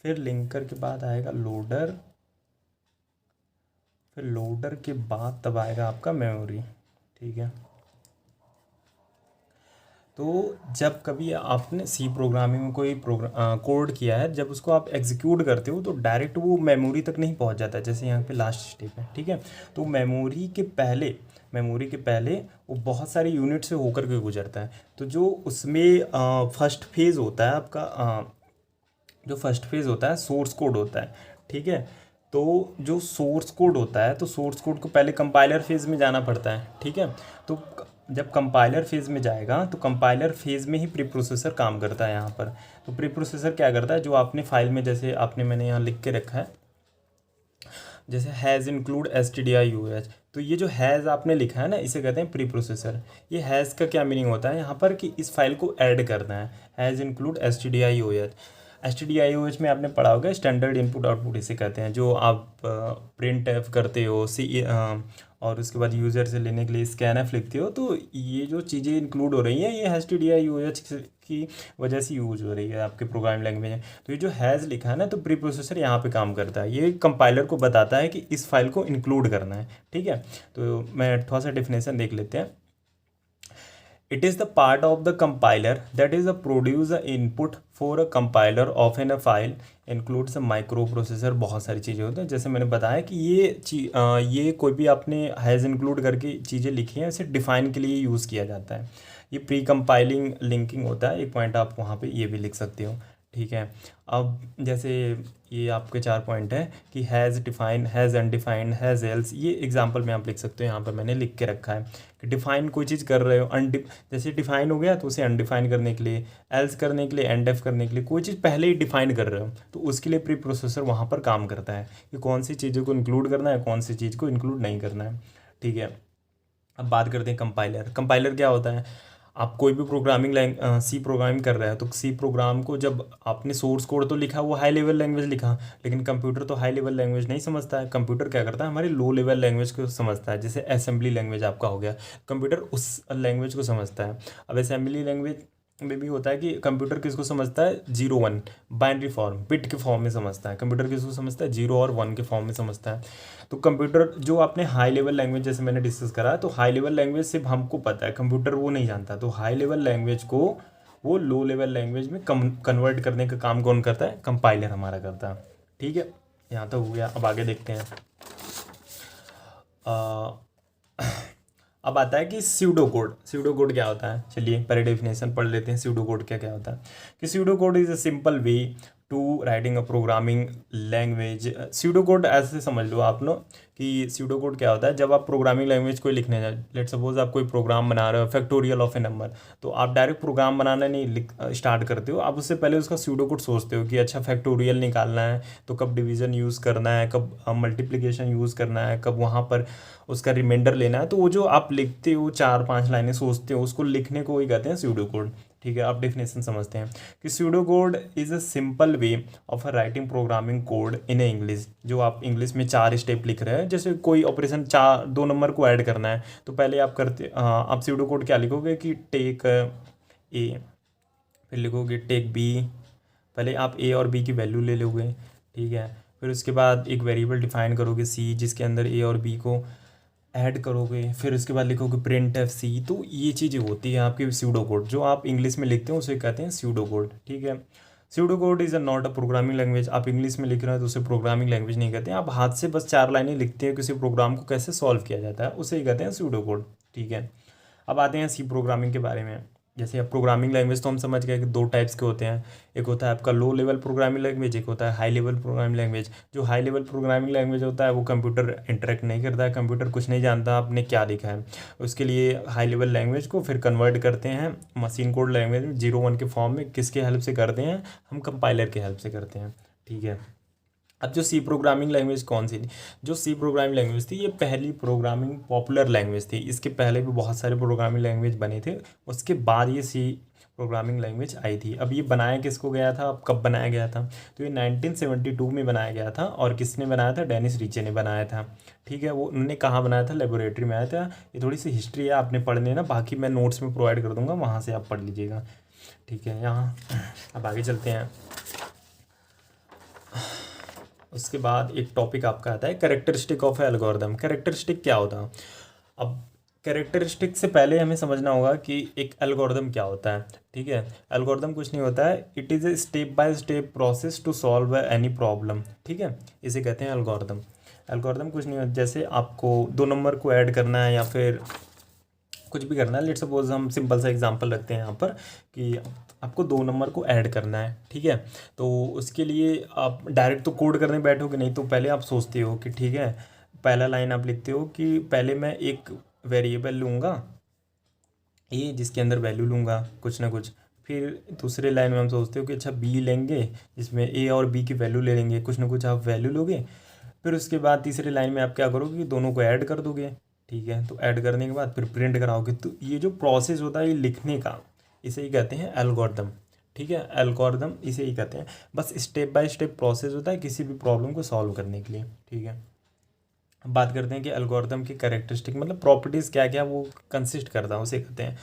फिर लिंकर के बाद आएगा लोडर, फिर लोडर के बाद तब आएगा आपका मेमोरी। ठीक है, तो जब कभी आपने सी प्रोग्रामिंग में कोई कोड किया है, जब उसको आप एग्जीक्यूट करते हो तो डायरेक्ट वो मेमोरी तक नहीं पहुंच जाता है, जैसे यहाँ पे लास्ट स्टेप है। ठीक है, तो मेमोरी के पहले वो बहुत सारे यूनिट से होकर के गुजरता है। तो जो उसमें फर्स्ट फेज़ होता है आपका, जो फर्स्ट फेज़ होता है सोर्स कोड होता है। ठीक है, तो जो सोर्स कोड होता है, तो सोर्स कोड को पहले कंपाइलर फेज़ में जाना पड़ता है। ठीक है, तो जब कंपाइलर फेज़ में जाएगा, तो कंपाइलर फेज़ में ही प्री प्रोसेसर काम करता है यहाँ पर। तो प्री प्रोसेसर क्या करता है, जो आपने फाइल में, जैसे मैंने यहाँ लिख के रखा है, जैसे हैज़ इंक्लूड stdio, तो ये जो हैज़ आपने लिखा है ना, इसे कहते हैं प्री प्रोसेसर। ये हैज़ का क्या मीनिंग होता है यहाँ पर, कि इस फाइल को ऐड करना है। हैज़ इंक्लूड stdio में आपने पढ़ा होगा, स्टैंडर्ड इनपुट आउटपुट इसे कहते हैं। जो आप प्रिंट एफ करते हो, और उसके बाद यूज़र से लेने के लिए स्कैन एफ लिखते हो, तो ये जो चीज़ें इंक्लूड हो रही हैं, ये stdio की वजह से यूज हो रही है आपके प्रोग्रामिंग लैंग्वेज में। तो ये जो हैज़ लिखा है ना, तो प्री प्रोसेसर यहाँ पे काम करता है। ये कंपाइलर को बताता है कि इस फाइल को इंक्लूड करना है। ठीक है, तो मैं थोड़ा सा डेफिनेशन देख लेते हैं। It is the part of the compiler that is a produce a input for a compiler of a file includes a microprocessor। बहुत सारी चीज़ें होती हैं, जैसे मैंने बताया कि ये कोई भी आपने हैज़ इंक्लूड करके चीज़ें लिखी हैं, इसे डिफ़ाइन के लिए यूज़ किया जाता है। ये प्री कंपाइलिंग लिंकिंग होता है, एक पॉइंट आप वहाँ पे ये भी लिख सकते हो। ठीक है, अब जैसे ये आपके 4 पॉइंट है कि has define, has undefined, has else, ये एग्जांपल में आप लिख सकते हो। यहाँ पर मैंने लिख के रखा है कि डिफाइन कोई चीज़ कर रहे हो, जैसे डिफाइन हो गया तो उसे अनडिफाइन करने के लिए, एल्स करने के लिए, एंड एफ करने के लिए, कोई चीज़ पहले ही डिफाइन कर रहे हो, तो उसके लिए प्री प्रोसेसर वहाँ पर काम करता है कि कौन सी चीज़ों को इंक्लूड करना है, कौन सी चीज़ को इंक्लूड नहीं करना है। ठीक है, अब बात करते हैं कंपाइलर। कंपाइलर क्या होता है, आप कोई भी सी प्रोग्रामिंग कर रहे हैं तो सी प्रोग्राम को जब आपने सोर्स कोड तो लिखा, वो हाई लेवल लैंग्वेज लिखा, लेकिन कंप्यूटर तो हाई लेवल लैंग्वेज नहीं समझता है। कंप्यूटर क्या करता है, हमारे लो लेवल लैंग्वेज को समझता है। जैसे असेंबली लैंग्वेज आपका हो गया, कंप्यूटर उस लैंग्वेज को समझता है। अब असेंबली लैंग्वेज में भी होता है कि कंप्यूटर किसको समझता है, 0 1 बाइनरी फॉर्म, बिट के फॉर्म में समझता है। कंप्यूटर किसको समझता है, 0 और 1 के फॉर्म में समझता है। तो कंप्यूटर जो आपने हाई लेवल लैंग्वेज जैसे मैंने डिस्कस करा, तो हाई लेवल लैंग्वेज सिर्फ हमको पता है, कंप्यूटर वो नहीं जानता। तो हाई लेवल लैंग्वेज को वो लो लेवल लैंग्वेज में कन्वर्ट करने का काम कौन करता है, कंपाइलर हमारा करता है। ठीक है, यहाँ तक हो गया। अब आगे देखते हैं। अब आता है कि स्यूडो कोड। स्यूडो कोड क्या होता है, चलिए पहले डेफिनेशन पढ़ लेते हैं। स्यूडो कोड क्या क्या होता है। कि pseudo code is a simple way to writing a programming language. Pseudo code ऐसे समझ लो आप लोग कि स्यूडो कोड क्या होता है, जब आप प्रोग्रामिंग लैंग्वेज कोई लिखने जाए, लेट सपोज आप कोई प्रोग्राम बना रहे हो, फैक्टोरियल ऑफ ए नंबर, तो आप डायरेक्ट प्रोग्राम बनाना नहीं स्टार्ट करते हो, आप उससे पहले उसका स्यूडो कोड सोचते हो कि अच्छा फैक्टोरियल निकालना है तो कब डिवीजन यूज़ करना है, कब मल्टीप्लिकेशन यूज़ करना है, कब वहाँ पर उसका रिमाइंडर लेना है। तो वो जो आप लिखते हो 4 5 लाइनें सोचते हो, उसको लिखने को वही कहते हैं स्यूडो कोड। ठीक है, आप डेफिनेशन समझते हैं कि pseudo code is a simple way of writing programming code in A English. जो आप इंग्लिश में 4 स्टेप लिख रहे हैं, जैसे कोई ऑपरेशन 2 नंबर को ऐड करना है, तो पहले आप आप स्यूडो कोड क्या लिखोगे कि टेक ए, फिर लिखोगे टेक बी, पहले आप ए और बी की वैल्यू ले लोगे। ठीक है, फिर उसके बाद एक वेरिएबल डिफाइन करोगे सी, जिसके अंदर ए और बी को ऐड करोगे, फिर उसके बाद लिखोगे प्रिंट एफ सी। तो ये चीज़ें होती है आपकी स्यूडो कोड, जो आप इंग्लिश में लिखते हो उसे कहते हैं स्यूडो कोड। ठीक है, pseudo code is a not a programming language. आप इंग्लिश में लिख रहे हो तो उसे प्रोग्रामिंग लैंग्वेज नहीं कहते हैं। आप हाथ से बस 4 लाइनें लिखते हैं किसी प्रोग्राम को कैसे सॉल्व किया जाता है, उसे ही कहते हैं स्यूडो कोड। ठीक है, अब आते हैं सी प्रोग्रामिंग के बारे में। जैसे अब प्रोग्रामिंग लैंग्वेज तो हम समझ गए कि 2 टाइप्स के होते हैं, एक होता है आपका लो लेवल प्रोग्रामिंग लैंग्वेज, एक होता है हाई लेवल प्रोग्रामिंग लैंग्वेज। जो हाई लेवल प्रोग्रामिंग लैंग्वेज होता है वो कंप्यूटर इंटरेक्ट नहीं करता है, कंप्यूटर कुछ नहीं जानता आपने क्या लिखा है। उसके लिए हाई लेवल लैंग्वेज को फिर कन्वर्ट करते हैं मशीन कोड लैंग्वेज में 0 1 के फॉर्म में। किसके हेल्प से करते हैं, हम कंपाइलर के हेल्प से करते हैं। ठीक है, अब जो सी प्रोग्रामिंग लैंग्वेज कौन सी थी, जो सी प्रोग्रामिंग लैंग्वेज थी, ये पहली प्रोग्रामिंग पॉपुलर लैंग्वेज थी। इसके पहले भी बहुत सारे प्रोग्रामिंग लैंग्वेज बने थे, उसके बाद ये सी प्रोग्रामिंग लैंग्वेज आई थी। अब ये बनाया किसको गया था, अब कब बनाया गया था, तो ये 1972 में बनाया गया था। और किसने बनाया था, डेनिस रीचे ने बनाया था। ठीक है, वो उन्होंने कहाँ बनाया था, लेबोरेटरी में आया था। ये थोड़ी सी हिस्ट्री है, आपने पढ़ने ना, बाकी मैं नोट्स में प्रोवाइड कर दूंगा, वहाँ से आप पढ़ लीजिएगा। ठीक है, यहाँ अब आगे चलते हैं। उसके बाद एक टॉपिक आपका आता है कैरेक्टरिस्टिक ऑफ एल्गोरिदम। कैरेक्टरिस्टिक क्या होता है, अब कैरेक्टरिस्टिक से पहले हमें समझना होगा कि एक एल्गोरिदम क्या होता है। ठीक है, एल्गोरिदम कुछ नहीं होता है, it is a step by step process to solve any problem. ठीक है, इसे कहते हैं एल्गोरिदम। एल्गोरिदम कुछ नहीं होता, जैसे आपको 2 नंबर को ऐड करना है या फिर कुछ भी करना है। लेट्स सपोज हम सिंपल सा एग्जांपल रखते हैं यहाँ पर कि आपको 2 नंबर को ऐड करना है। ठीक है, तो उसके लिए आप डायरेक्ट तो कोड करने बैठोगे नहीं, तो पहले आप सोचते हो कि ठीक है, पहला लाइन आप लिखते हो कि पहले मैं एक वेरिएबल लूँगा ए, जिसके अंदर वैल्यू लूँगा कुछ ना कुछ। फिर दूसरे लाइन में हम सोचते हो कि अच्छा बी लेंगे, जिसमें ए और बी की वैल्यू ले लेंगे, कुछ ना कुछ आप वैल्यू लोगे। फिर उसके बाद तीसरे लाइन में आप क्या करोगे कि दोनों को ऐड कर दोगे। ठीक है, तो ऐड करने के बाद फिर प्रिंट कराओगे। तो ये जो प्रोसेस होता है ये लिखने का, इसे ही कहते हैं एल्गोरिदम। ठीक है, एल्गोरिदम इसे ही कहते हैं। बस स्टेप बाय स्टेप प्रोसेस होता है किसी भी प्रॉब्लम को सॉल्व करने के लिए। ठीक है, अब बात करते हैं कि एल्गोरिदम की कैरेक्टरिस्टिक मतलब प्रॉपर्टीज़ क्या क्या वो कंसिस्ट करता है, उसे कहते हैं।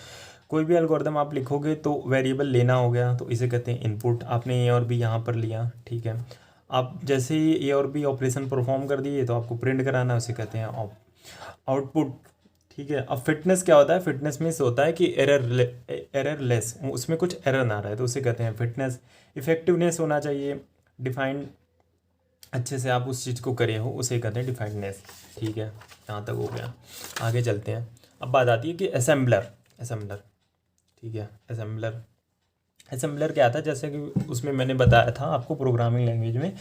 कोई भी एल्गोरिदम आप लिखोगे तो वेरिएबल लेना हो गया, तो इसे कहते हैं इनपुट। आपने ए और बी यहाँ पर लिया। ठीक है, आप जैसे ही ए और बी ऑपरेशन परफॉर्म कर दिए तो आपको प्रिंट कराना है, उसे कहते हैं आउटपुट। ठीक है, अब फिटनेस क्या होता है, फिटनेस में से होता है कि एररलेस, उसमें कुछ एरर ना रहा है, तो उसे कहते हैं फिटनेस। इफेक्टिवनेस होना चाहिए, डिफाइंड, अच्छे से आप उस चीज़ को करे हो, उसे कहते हैं डिफाइंडनेस। ठीक है, यहाँ तक हो गया। आगे चलते हैं। अब बात आती है कि असेंबलर। ठीक है, असेंबलर क्या था, जैसे कि उसमें मैंने बताया था आपको प्रोग्रामिंग लैंग्वेज में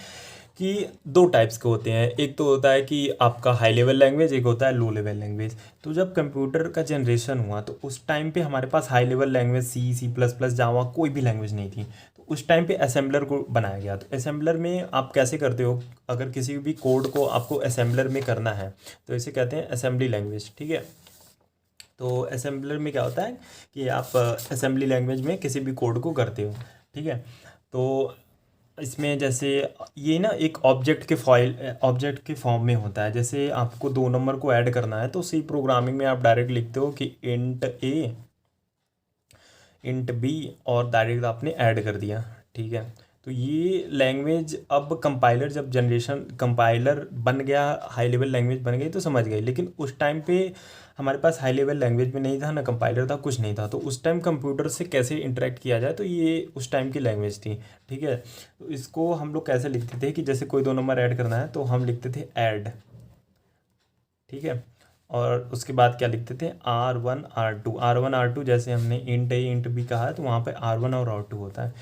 कि 2 टाइप्स के होते हैं। एक तो होता है कि आपका हाई लेवल लैंग्वेज, एक होता है लो लेवल लैंग्वेज। तो जब कंप्यूटर का जनरेशन हुआ तो उस टाइम पे हमारे पास हाई लेवल लैंग्वेज C++, जावा, कोई भी लैंग्वेज नहीं थी। तो उस टाइम पे असेंबलर को बनाया गया। तो असेंबलर में आप कैसे करते हो, अगर किसी भी कोड को आपको असेंबलर में करना है तो इसे कहते हैं असेंबली लैंग्वेज। ठीक है, तो असेंबलर में क्या होता है कि आप असेंबली लैंग्वेज में किसी भी कोड को करते हो, ठीक है। तो इसमें जैसे ये ना एक ऑब्जेक्ट के फॉर्म में होता है। जैसे आपको 2 नंबर को ऐड करना है तो सी प्रोग्रामिंग में आप डायरेक्ट लिखते हो कि इंट ए इंट बी और डायरेक्ट आपने ऐड कर दिया, ठीक है। तो ये लैंग्वेज अब कंपाइलर बन गया, हाई लेवल लैंग्वेज बन गई तो समझ गई। लेकिन उस टाइम पे हमारे पास हाई लेवल लैंग्वेज में नहीं था, ना कंपाइलर था, कुछ नहीं था। तो उस टाइम कंप्यूटर से कैसे इंटरेक्ट किया जाए, तो ये उस टाइम की लैंग्वेज थी, ठीक है। तो इसको हम लोग कैसे लिखते थे कि जैसे कोई 2 नंबर ऐड करना है तो हम लिखते थे ऐड, ठीक है। और उसके बाद क्या लिखते थे, R1 R2 जैसे हमने इंट ए इंट बी कहा है तो वहाँ पे R1 और R2 होता है।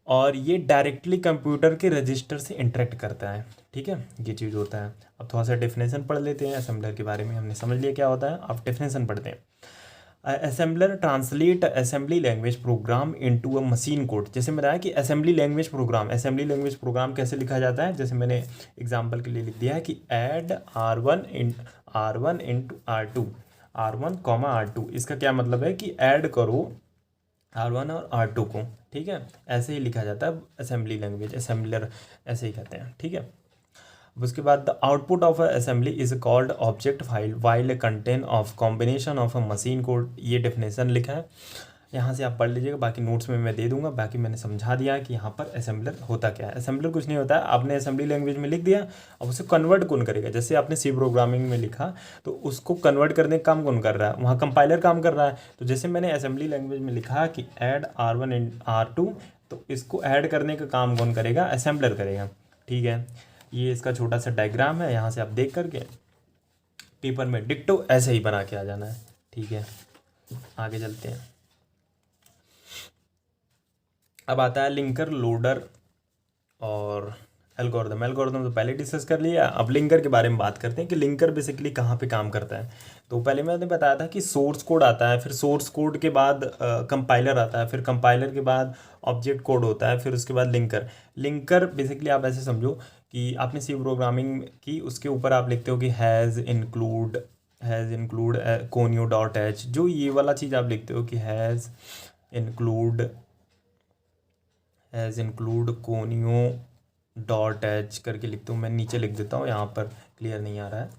और ये डायरेक्टली कंप्यूटर के रजिस्टर से इंटरेक्ट करता है, ठीक है, ये चीज़ होता है। अब थोड़ा सा डेफिनेशन पढ़ लेते हैं असेंबलर के बारे में। हमने समझ लिया क्या होता है, अब डेफिनेशन पढ़ते हैं। Assembler translate assembly language program into a machine code. जैसे मैं बताया कि असेंबली लैंग्वेज प्रोग्राम कैसे लिखा जाता है, जैसे मैंने एग्जांपल के लिए लिख दिया है कि add R1 into R1 R1 इसका क्या मतलब है कि ऐड करो R1 और R2 को, ठीक है। ऐसे ही लिखा जाता है असेंबली लैंग्वेज, असेंबलर ऐसे ही कहते हैं, ठीक है। अब उसके बाद the output of assembly is called object file while contain of combination of a machine code. ये डेफिनेशन लिखा है, यहाँ से आप पढ़ लीजिएगा, बाकी नोट्स में मैं दे दूंगा। बाकी मैंने समझा दिया कि यहाँ पर असेंबलर होता क्या है। असेंबलर कुछ नहीं होता है, आपने असेंबली लैंग्वेज में लिख दिया, अब उसे कन्वर्ट कौन करेगा। जैसे आपने सी प्रोग्रामिंग में लिखा तो उसको कन्वर्ट करने का काम कौन कर रहा है, वहाँ कंपाइलर काम कर रहा है। तो जैसे मैंने असेंबली लैंग्वेज में लिखा कि ऐड R1 इन R2, तो इसको ऐड करने का काम कौन करेगा, असेंबलर करेगा, ठीक है। ये इसका छोटा सा डायग्राम है, यहाँ से आप देख करके पेपर में डिक्टो ऐसे ही बना के आ जाना है, ठीक है। आगे चलते हैं। अब आता है लिंकर, लोडर और एल्गोरिदम तो पहले डिस्कस कर लिया। अब लिंकर के बारे में बात करते हैं कि लिंकर बेसिकली कहाँ पे काम करता है। तो पहले मैंने बताया था कि सोर्स कोड आता है, फिर सोर्स कोड के बाद कंपाइलर आता है, फिर कंपाइलर के बाद ऑब्जेक्ट कोड होता है, फिर उसके बाद लिंकर बेसिकली आप ऐसे समझो कि आपने सी प्रोग्रामिंग की, उसके ऊपर आप लिखते हो कि has include conio dot H. जो ये वाला चीज़ आप लिखते हो कि has include conio dot H करके लिखता हूँ मैं, नीचे लिख देता हूँ, यहाँ पर क्लियर नहीं आ रहा है,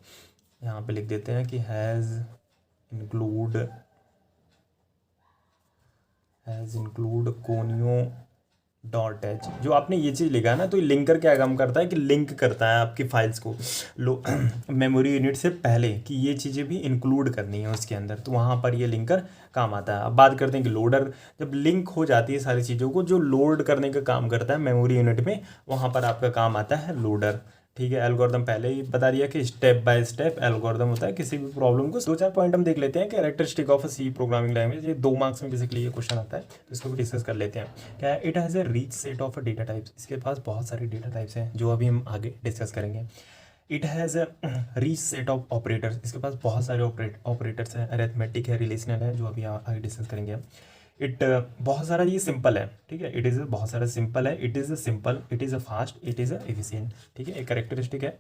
यहाँ पे लिख देते हैं कि has include conio dot H. जो आपने ये चीज़ लिखा है ना, तो ये लिंकर क्या काम करता है कि लिंक करता है आपकी फाइल्स को मेमोरी यूनिट से पहले, कि ये चीज़ें भी इंक्लूड करनी है उसके अंदर, तो वहाँ पर ये लिंकर काम आता है। अब बात करते हैं कि लोडर, जब लिंक हो जाती है सारी चीज़ों को, जो लोड करने का काम करता है मेमोरी यूनिट में, वहाँ पर आपका काम आता है लोडर, ठीक है। एल्गोरिदम पहले ही बता दिया कि स्टेप बाय स्टेप एल्गोरिदम होता है किसी भी प्रॉब्लम को। 2-4 पॉइंट हम देख लेते हैं, characteristic of C programming language. ये 2 मार्क्स में बेसिकली ये क्वेश्चन आता है, तो इसको भी डिस्कस कर लेते हैं। क्या है, it has a rich set of data types. इसके पास बहुत सारे डेटा टाइप्स हैं जो अभी हम आगे डिस्कस करेंगे। It has a rich set of operators. इसके पास बहुत सारे ऑपरेटर्स हैं, अरिथमेटिक है, रिलेशनल है, जो अभी आगे डिस्कस करेंगे। इट बहुत सारा ये सिंपल है, ठीक है। इट इज़ बहुत सारा सिंपल है, it is simple, it is fast, it is efficient, ठीक है। एक कैरेक्टरिस्टिक है,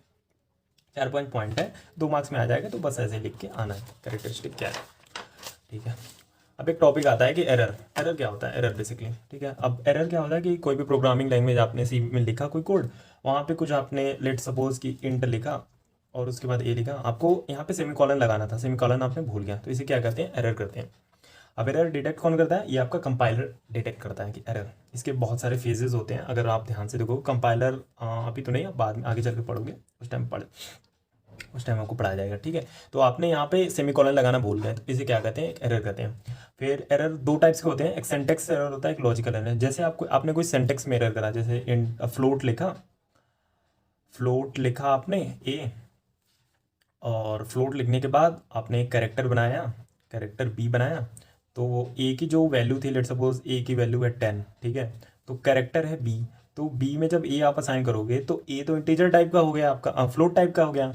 4-5 पॉइंट है, 2 मार्क्स में आ जाएगा, तो बस ऐसे लिख के आना है कैरेक्टरिस्टिक क्या है, ठीक है। अब एक टॉपिक आता है कि एरर क्या होता है, एरर बेसिकली, ठीक है। अब एरर क्या होता है कि कोई भी प्रोग्रामिंग लैंग्वेज आपने सी में लिखा कोई कोड, वहाँ पे कुछ आपने लेट सपोज कि इंट लिखा और उसके बाद ए लिखा, आपको यहाँ पे सेमीकॉलन लगाना था, सेमीकॉलन आपने भूल गया, तो इसे क्या करते हैं, एरर करते हैं। अब एरर डिटेक्ट कौन करता है, ये आपका कंपाइलर डिटेक्ट करता है कि एरर। इसके बहुत सारे फेजेस होते हैं, अगर आप ध्यान से देखो कंपाइलर अभी तो नहीं, अब बाद में आगे चल के पढ़ोगे, उस टाइम आपको पढ़ाया जाएगा, ठीक है। तो आपने यहाँ पे सेमीकॉलन लगाना भूल गए, तो इसे क्या कहते हैं, एरर कहते हैं। फिर एरर 2 टाइप्स के होते हैं, एक सिंटेक्स एरर होता है, एक लॉजिकल एरर। जैसे आपने कोई सिंटेक्स में एरर करा, जैसे इन फ्लोट लिखा आपने ए, और फ्लोट लिखने के बाद आपने एक कैरेक्टर बनाया, कैरेक्टर बी बनाया, तो ए की जो वैल्यू थी, लेट सपोज ए की वैल्यू है 10, ठीक है। तो कैरेक्टर है बी, तो बी में जब ए आप असाइन करोगे तो ए तो इंटीजर टाइप का हो गया आपका, फ्लोट टाइप का हो गया,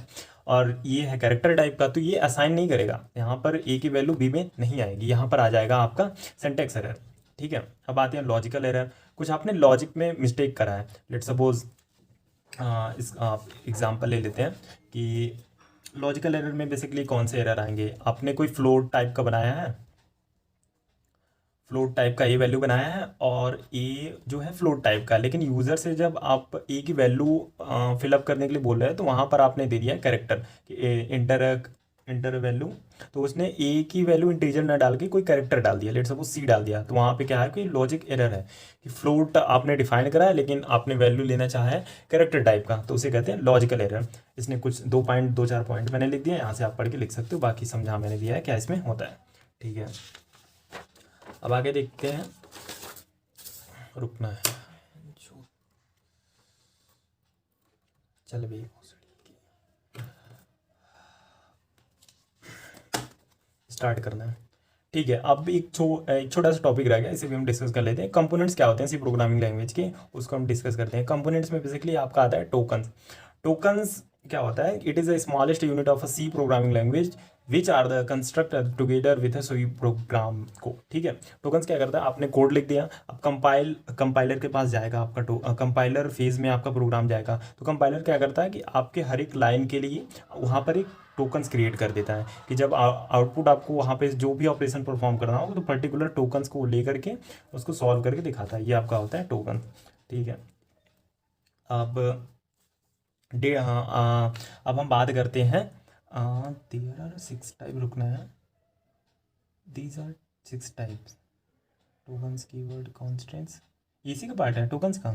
और ये है कैरेक्टर टाइप का, तो ये असाइन नहीं करेगा, यहाँ पर ए की वैल्यू बी में नहीं आएगी, यहाँ पर आ जाएगा आपका सिंटेक्स एरर, ठीक है। अब आते हैं लॉजिकल एरर। कुछ आपने लॉजिक में मिस्टेक करा है, लेट सपोज इस आप एग्जांपल ले लेते हैं कि लॉजिकल एरर में बेसिकली कौन से एरर आएंगे, आपने कोई फ्लोट टाइप का बनाया है, फ्लोट टाइप का ए वैल्यू बनाया है और ए जो है फ्लोट टाइप का, लेकिन यूज़र से जब आप ए की वैल्यू फिलअप करने के लिए बोल रहे हैं तो वहाँ पर आपने दे दिया है कैरेक्टर कि इंटर इंटर वैल्यू, तो उसने ए की वैल्यू इंटीजर ना डाल के कोई कैरेक्टर डाल दिया, लेट सपोज सी डाल दिया, तो वहाँ पे क्या है कि लॉजिक एरर है कि फ्लोट आपने डिफाइन करा है लेकिन आपने वैल्यू लेना चाहा है कैरेक्टर टाइप का, तो उसे कहते हैं लॉजिकल एरर। इसने कुछ 2.2-4 पॉइंट मैंने लिख दिया, यहाँ से आप पढ़ के लिख सकते हो, बाकी समझा मैंने दिया है क्या इसमें होता है। ठीक है, अब आगे देखते हैं, रुकना है चल भी स्टार्ट करना है। ठीक है, अब एक छोटा सा टॉपिक रह गया, इसे भी हम डिस्कस कर लेते हैं। कंपोनेंट्स क्या होते हैं सी प्रोग्रामिंग लैंग्वेज के, उसको हम डिस्कस करते हैं। कंपोनेंट्स में बेसिकली आपका आता है टोकन्स। टोकन्स क्या होता है, it is the smallest unit of a C programming language which are the construct together with a C program को। ठीक है, टोकन्स क्या करता है, आपने कोड लिख दिया, अब कंपाइलर के पास जाएगा आपका कंपाइलर फेज में आपका प्रोग्राम जाएगा, तो कंपाइलर क्या करता है कि आपके हर एक लाइन के लिए वहाँ पर एक टोकन्स क्रिएट कर देता है कि जब आउटपुट आपको वहाँ पे जो भी ऑपरेशन परफॉर्म करना होगा तो पर्टिकुलर टोकन्स को ले करके उसको सॉल्व करके दिखाता है, ये आपका होता है टोकन। ठीक है, अब अब हम बात करते हैं, देयर आर 6 टाइप, रुकना है, these are 6 types tokens keyword constants, इसी का पार्ट है टोकन्स का,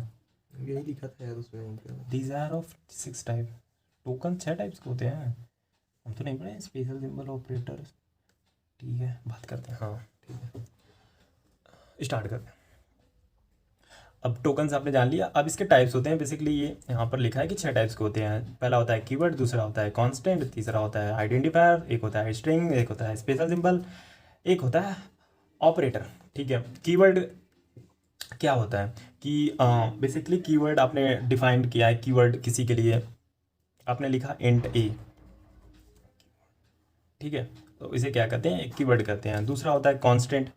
यही लिखा था यार उसमें। These are of 6 type, token 6 types के होते हैं, हम तो नहीं पढ़े स्पेशल सिंबल ऑपरेटर। ठीक है, बात करते हैं, हाँ ठीक है, स्टार्ट करते हैं। अब टोकन्स आपने जान लिया, अब इसके टाइप्स होते हैं बेसिकली, ये यहाँ पर लिखा है कि 6 टाइप्स के होते हैं। पहला होता है कीवर्ड, दूसरा होता है कांस्टेंट, तीसरा होता है आइडेंटिफायर, एक होता है स्ट्रिंग, एक होता है स्पेशल सिंबल, एक होता है ऑपरेटर। ठीक है, कीवर्ड क्या होता है कि बेसिकली कीवर्ड आपने डिफाइन किया है, कीवर्ड किसी के लिए आपने लिखा इंट ए, ठीक है, तो इसे क्या कहते हैं, एक कीवर्ड कहते हैं। दूसरा होता है कांस्टेंट।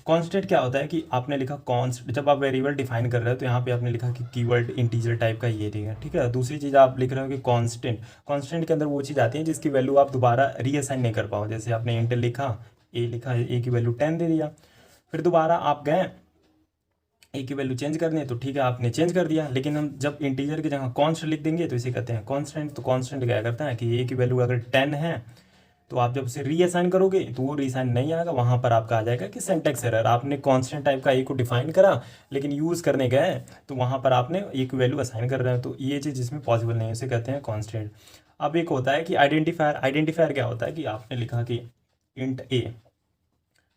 कांस्टेंट क्या होता है कि आपने लिखा कॉन्स्ट, जब आप वेरिएबल डिफाइन कर रहे हो तो यहाँ पे आपने लिखा कि कीवर्ड इंटीजर टाइप का ये ठीक है। दूसरी चीज़ आप लिख रहे हो कि कांस्टेंट, कांस्टेंट के अंदर वो चीज़ आती है जिसकी वैल्यू आप दोबारा रीअसाइन नहीं कर पाओ, जैसे आपने इंट लिखा, ए की वैल्यू 10 दे दिया, फिर दोबारा आप गए ए की वैल्यू चेंज करनी है तो ठीक है आपने चेंज कर दिया, लेकिन हम जब इंटीजर की जगह कॉन्स्ट लिख देंगे तो इसे कहते हैं कांस्टेंट। तो कांस्टेंट क्या करता है कि ए की वैल्यू अगर 10 है तो आप जब उसे रीअसाइन करोगे तो वो रीअसाइन नहीं आएगा, वहाँ पर आपका आ जाएगा कि सिंटैक्स एरर, आपने कांस्टेंट टाइप का ए को डिफाइन करा लेकिन यूज़ करने गए तो वहाँ पर आपने ए की वैल्यू असाइन कर रहे हैं, तो ये चीज़ इसमें पॉसिबल नहीं है, उसे कहते हैं कांस्टेंट। अब एक होता है कि आइडेंटिफायर। आइडेंटिफायर क्या होता है कि आपने लिखा कि इंट ए,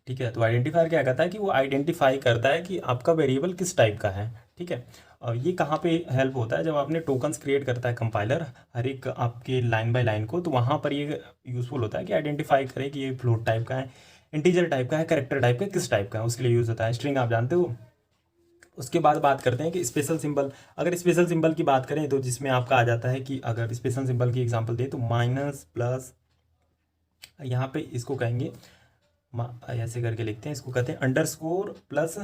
ठीक है, तो आइडेंटिफायर क्या कहता है कि वो आइडेंटिफाई करता है कि आपका वेरिएबल किस टाइप का है। ठीक है, और ये कहाँ पे हेल्प होता है, जब आपने टोकन्स क्रिएट करता है कंपाइलर हर एक आपके लाइन बाय लाइन को, तो वहाँ पर ये यूज़फुल होता है कि आइडेंटिफाई करे कि ये फ्लोट टाइप का है, इंटीजर टाइप का है, कैरेक्टर टाइप का, किस टाइप का है, उसके लिए यूज़ होता है। स्ट्रिंग आप जानते हो। उसके बाद बात करते हैं कि स्पेशल सिंबल। अगर स्पेशल सिंबल की बात करें तो जिसमें आपका आ जाता है कि अगर स्पेशल सिंबल की एग्जाम्पल दें तो माइनस प्लस, यहाँ पे इसको कहेंगे ऐसे करके लिखते हैं, इसको कहते हैं अंडरस्कोर प्लस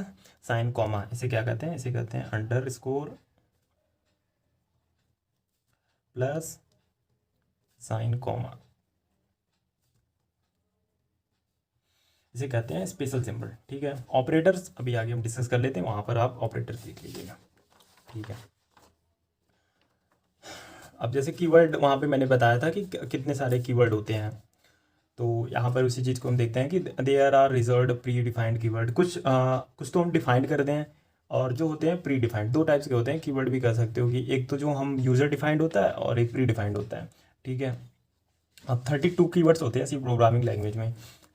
साइन कॉमा, इसे क्या कहते हैं, इसे कहते हैं अंडरस्कोर प्लस साइन कॉमा, इसे कहते हैं स्पेशल सिंबल। ठीक है, ऑपरेटर्स अभी आगे हम डिस्कस कर लेते हैं, वहां पर आप ऑपरेटर देख लीजिएगा। ठीक है, अब जैसे कीवर्ड वहां पे मैंने बताया था कि कितने सारे कीवर्ड होते हैं, तो यहाँ पर उसी चीज़ को हम देखते हैं कि there are reserved predefined keyword. कुछ तो हम डिफाइंड करते हैं और जो होते हैं प्री डिफाइंड, 2 टाइप्स के होते हैं, कीवर्ड भी कर सकते हो कि एक तो जो हम यूज़र डिफाइंड होता है और एक प्री डिफाइंड होता है। ठीक है, अब 32 कीवर्ड्स होते हैं सी प्रोग्रामिंग लैंग्वेज में।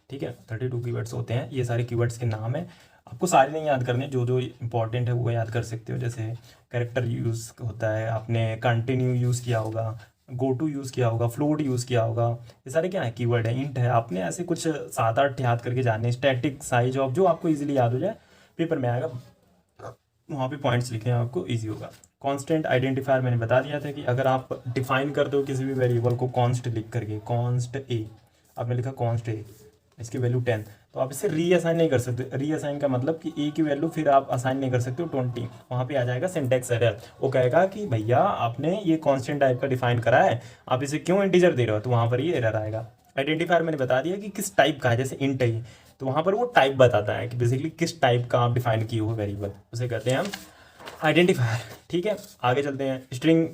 ठीक है, 32 कीवर्ड्स होते हैं, ये सारे कीवर्ड्स के नाम है, आपको सारे नहीं याद करने, जो जो इंपॉर्टेंट है वो याद कर सकते हो। जैसे कैरेक्टर यूज़ होता है, आपने कंटिन्यू यूज़ किया होगा, गो टू यूज़ किया होगा, फ्लोट यूज़ किया होगा, ये सारे क्या है कीवर्ड है। इंट है, आपने ऐसे कुछ 7-8 याद करके जाने। स्टैटिक साइज ऑफ, जो आपको इजीली याद हो जाए, पेपर में आएगा वहाँ पे पॉइंट्स लिखने आपको इजी होगा। कांस्टेंट आइडेंटिफायर मैंने बता दिया था कि अगर आप डिफाइन करते हो किसी भी वेरिएबल को कॉन्स्ट लिख करके, कॉन्स्ट ए आपने लिखा कॉन्स्ट ए, इसकी वैल्यू 10, तो आप इसे रीअसाइन नहीं कर सकते। रीअसाइन का मतलब कि ए की वैल्यू फिर आप असाइन नहीं कर सकते हो 20, वहाँ पे आ जाएगा सिंटैक्स एरर। वो कहेगा कि भैया आपने ये कांस्टेंट टाइप का डिफाइन करा है, आप इसे क्यों इंटीजर दे रहे हो, तो वहाँ पर ये एरर आएगा। आइडेंटिफायर मैंने बता दिया कि किस टाइप का है, जैसे इंट है ये, तो वहाँ पर वो टाइप बताता है कि बेसिकली किस टाइप का आप डिफाइन किए हो वेरिएबल, उसे कहते हैं हम आइडेंटिफायर। ठीक है, आगे चलते हैं। स्ट्रिंग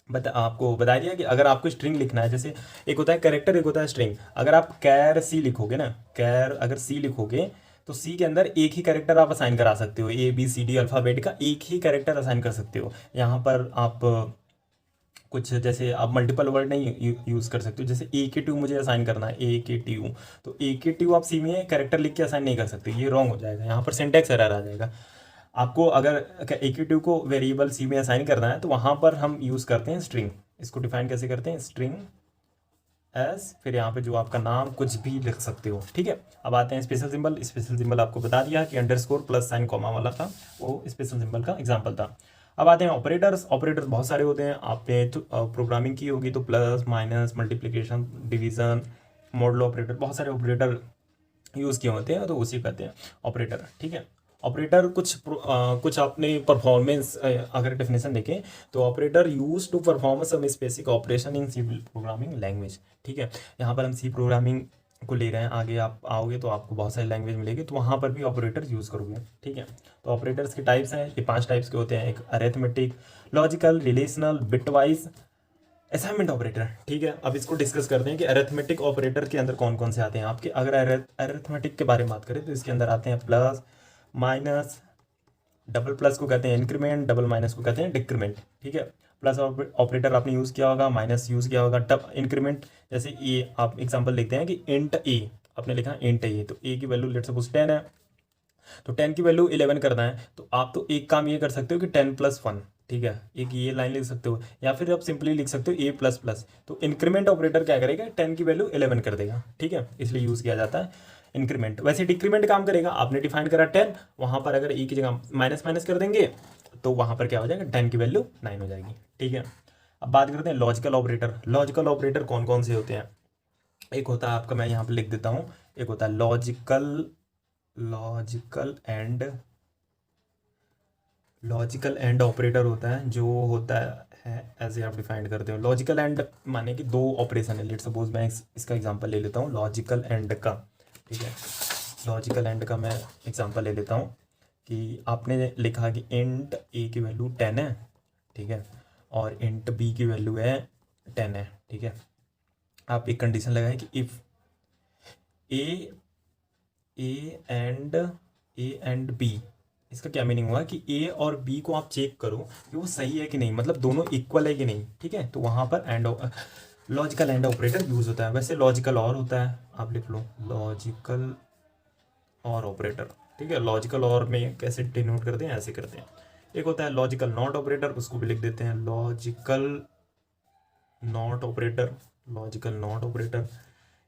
आपको बता दिया कि अगर आपको स्ट्रिंग लिखना है, जैसे एक होता है कैरेक्टर, एक होता है स्ट्रिंग। अगर आप कैर सी लिखोगे ना, कैर अगर सी लिखोगे तो सी के अंदर एक ही कैरेक्टर आप असाइन करा सकते हो, A B C D alphabet का एक ही कैरेक्टर असाइन कर सकते हो। यहाँ पर आप कुछ जैसे आप मल्टीपल वर्ड नहीं यूज़ कर सकते हो, जैसे ए के टू मुझे असाइन करना है, ए के टी, तो ए के टी आप सी में कैरेक्टर लिख के असाइन नहीं कर सकते, ये रॉन्ग हो जाएगा, यहाँ पर सिंटैक्स एरर आ जाएगा। आपको अगर ए को वेरिएबल सी में असाइन करना है तो वहाँ पर हम यूज़ करते हैं स्ट्रिंग। इसको डिफाइन कैसे करते हैं, स्ट्रिंग एस, फिर यहाँ पे जो आपका नाम कुछ भी लिख सकते हो। ठीक है, अब आते हैं स्पेशल सिंबल। स्पेशल सिंबल आपको बता दिया कि अंडरस्कोर प्लस साइन कॉमा वाला था, वो स्पेशल सिंबल का एग्जाम्पल था। अब आते हैं ऑपरेटर्स। ऑपरेटर्स बहुत सारे होते हैं, आपने प्रोग्रामिंग की होगी तो plus minus multiplication division model operator, बहुत सारे ऑपरेटर यूज़ किए होते हैं, तो उसी कहते हैं ऑपरेटर। ठीक है, ऑपरेटर कुछ अपने परफॉर्मेंस अगर डेफिनेशन देखें तो operator use to perform some specific operation in C programming language. ठीक है, यहाँ पर हम सी प्रोग्रामिंग को ले रहे हैं, आगे आप आओगे तो आपको बहुत सारी लैंग्वेज मिलेगी, तो वहाँ पर भी ऑपरेटर यूज़ करोगे। ठीक है, तो ऑपरेटर्स के टाइप्स हैं, ये 5 टाइप्स के होते हैं। एक arithmetic, logical, relational, bitwise, assignment operator. ठीक है, अब इसको डिस्कस करते हैं कि अरिथमेटिक ऑपरेटर के अंदर कौन कौन से आते हैं आपके। अगर अरिथमेटिक के बारे में बात करें तो इसके अंदर आते हैं प्लस, माइनस, डबल प्लस को कहते हैं इंक्रीमेंट, डबल माइनस को कहते हैं डिक्रीमेंट। ठीक है, प्लस ऑपरेटर आपने यूज़ किया होगा, माइनस यूज़ किया होगा, डब इंक्रीमेंट, जैसे ए आप एग्जांपल लिखते हैं कि इंट ए, आपने लिखा इंट ए, तो ए की वैल्यू लेट सपोज 10 है, तो 10 की वैल्यू 11 करना है, तो आप तो एक काम ये कर सकते हो कि 10 + 1। ठीक है, एक ये लाइन लिख सकते हो, या फिर आप सिंपली लिख सकते हो ए प्लस प्लस। तो इंक्रीमेंट ऑपरेटर क्या करेगा, 10 की वैल्यू 11 कर देगा। ठीक है, इसलिए यूज़ किया जाता है इंक्रीमेंट। वैसे डिक्रीमेंट काम करेगा, आपने डिफाइन करा 10, वहाँ पर अगर ए की जगह माइनस माइनस कर देंगे तो वहाँ पर क्या हो जाएगा, 10 की वैल्यू 9 हो जाएगी। ठीक है, अब बात करते हैं लॉजिकल ऑपरेटर। लॉजिकल ऑपरेटर कौन कौन से होते हैं, एक होता है आपका, मैं यहाँ पर लिख देता हूँ, एक होता है लॉजिकल एंड ऑपरेटर होता है, जो होता है ऐसे आप डिफाइन करते हो। लॉजिकल एंड माने कि दो ऑपरेशन है, लेट सपोज मैं इसका एग्जांपल ले लेता हूँ लॉजिकल एंड का। ठीक है, लॉजिकल एंड का मैं एग्जांपल ले लेता हूँ कि आपने लिखा कि इंट ए की वैल्यू 10 है। ठीक है, और इंट बी की वैल्यू है 10 है। ठीक है, आप एक कंडीशन लगाए कि इफ़ ए एंड बी, इसका क्या मीनिंग हुआ कि ए और बी को आप चेक करो कि वो सही है कि नहीं, मतलब दोनों इक्वल है कि नहीं। ठीक है, तो वहाँ पर लॉजिकल एंड ऑपरेटर यूज़ होता है। वैसे लॉजिकल और होता है, आप लिख लो लॉजिकल और ऑपरेटर। ठीक है, लॉजिकल और में कैसे डिनोट करते हैं, ऐसे करते हैं। एक होता है लॉजिकल नॉट ऑपरेटर, उसको भी लिख देते हैं logical not operator, logical not operator.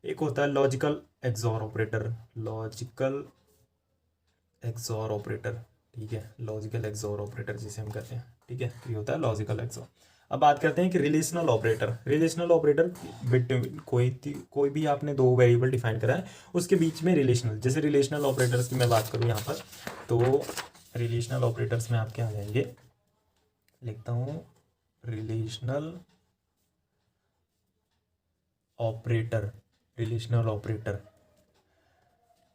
एक होता है logical XOR operator, logical XOR operator. ठीक है, लॉजिकल एक्सॉर ऑपरेटर जिसे हम कहते हैं। ठीक है, ये होता है लॉजिकल एक्सॉर। अब बात करते हैं कि relational operator. Relational operator between कोई भी आपने दो वेरिएबल डिफाइन करा है, उसके बीच में रिलेशनल, जैसे रिलेशनल ऑपरेटर्स की मैं बात करूँ यहाँ पर, तो रिलेशनल ऑपरेटर्स में आप क्या आ जाएंगे, लिखता हूँ relational operator. Relational operator,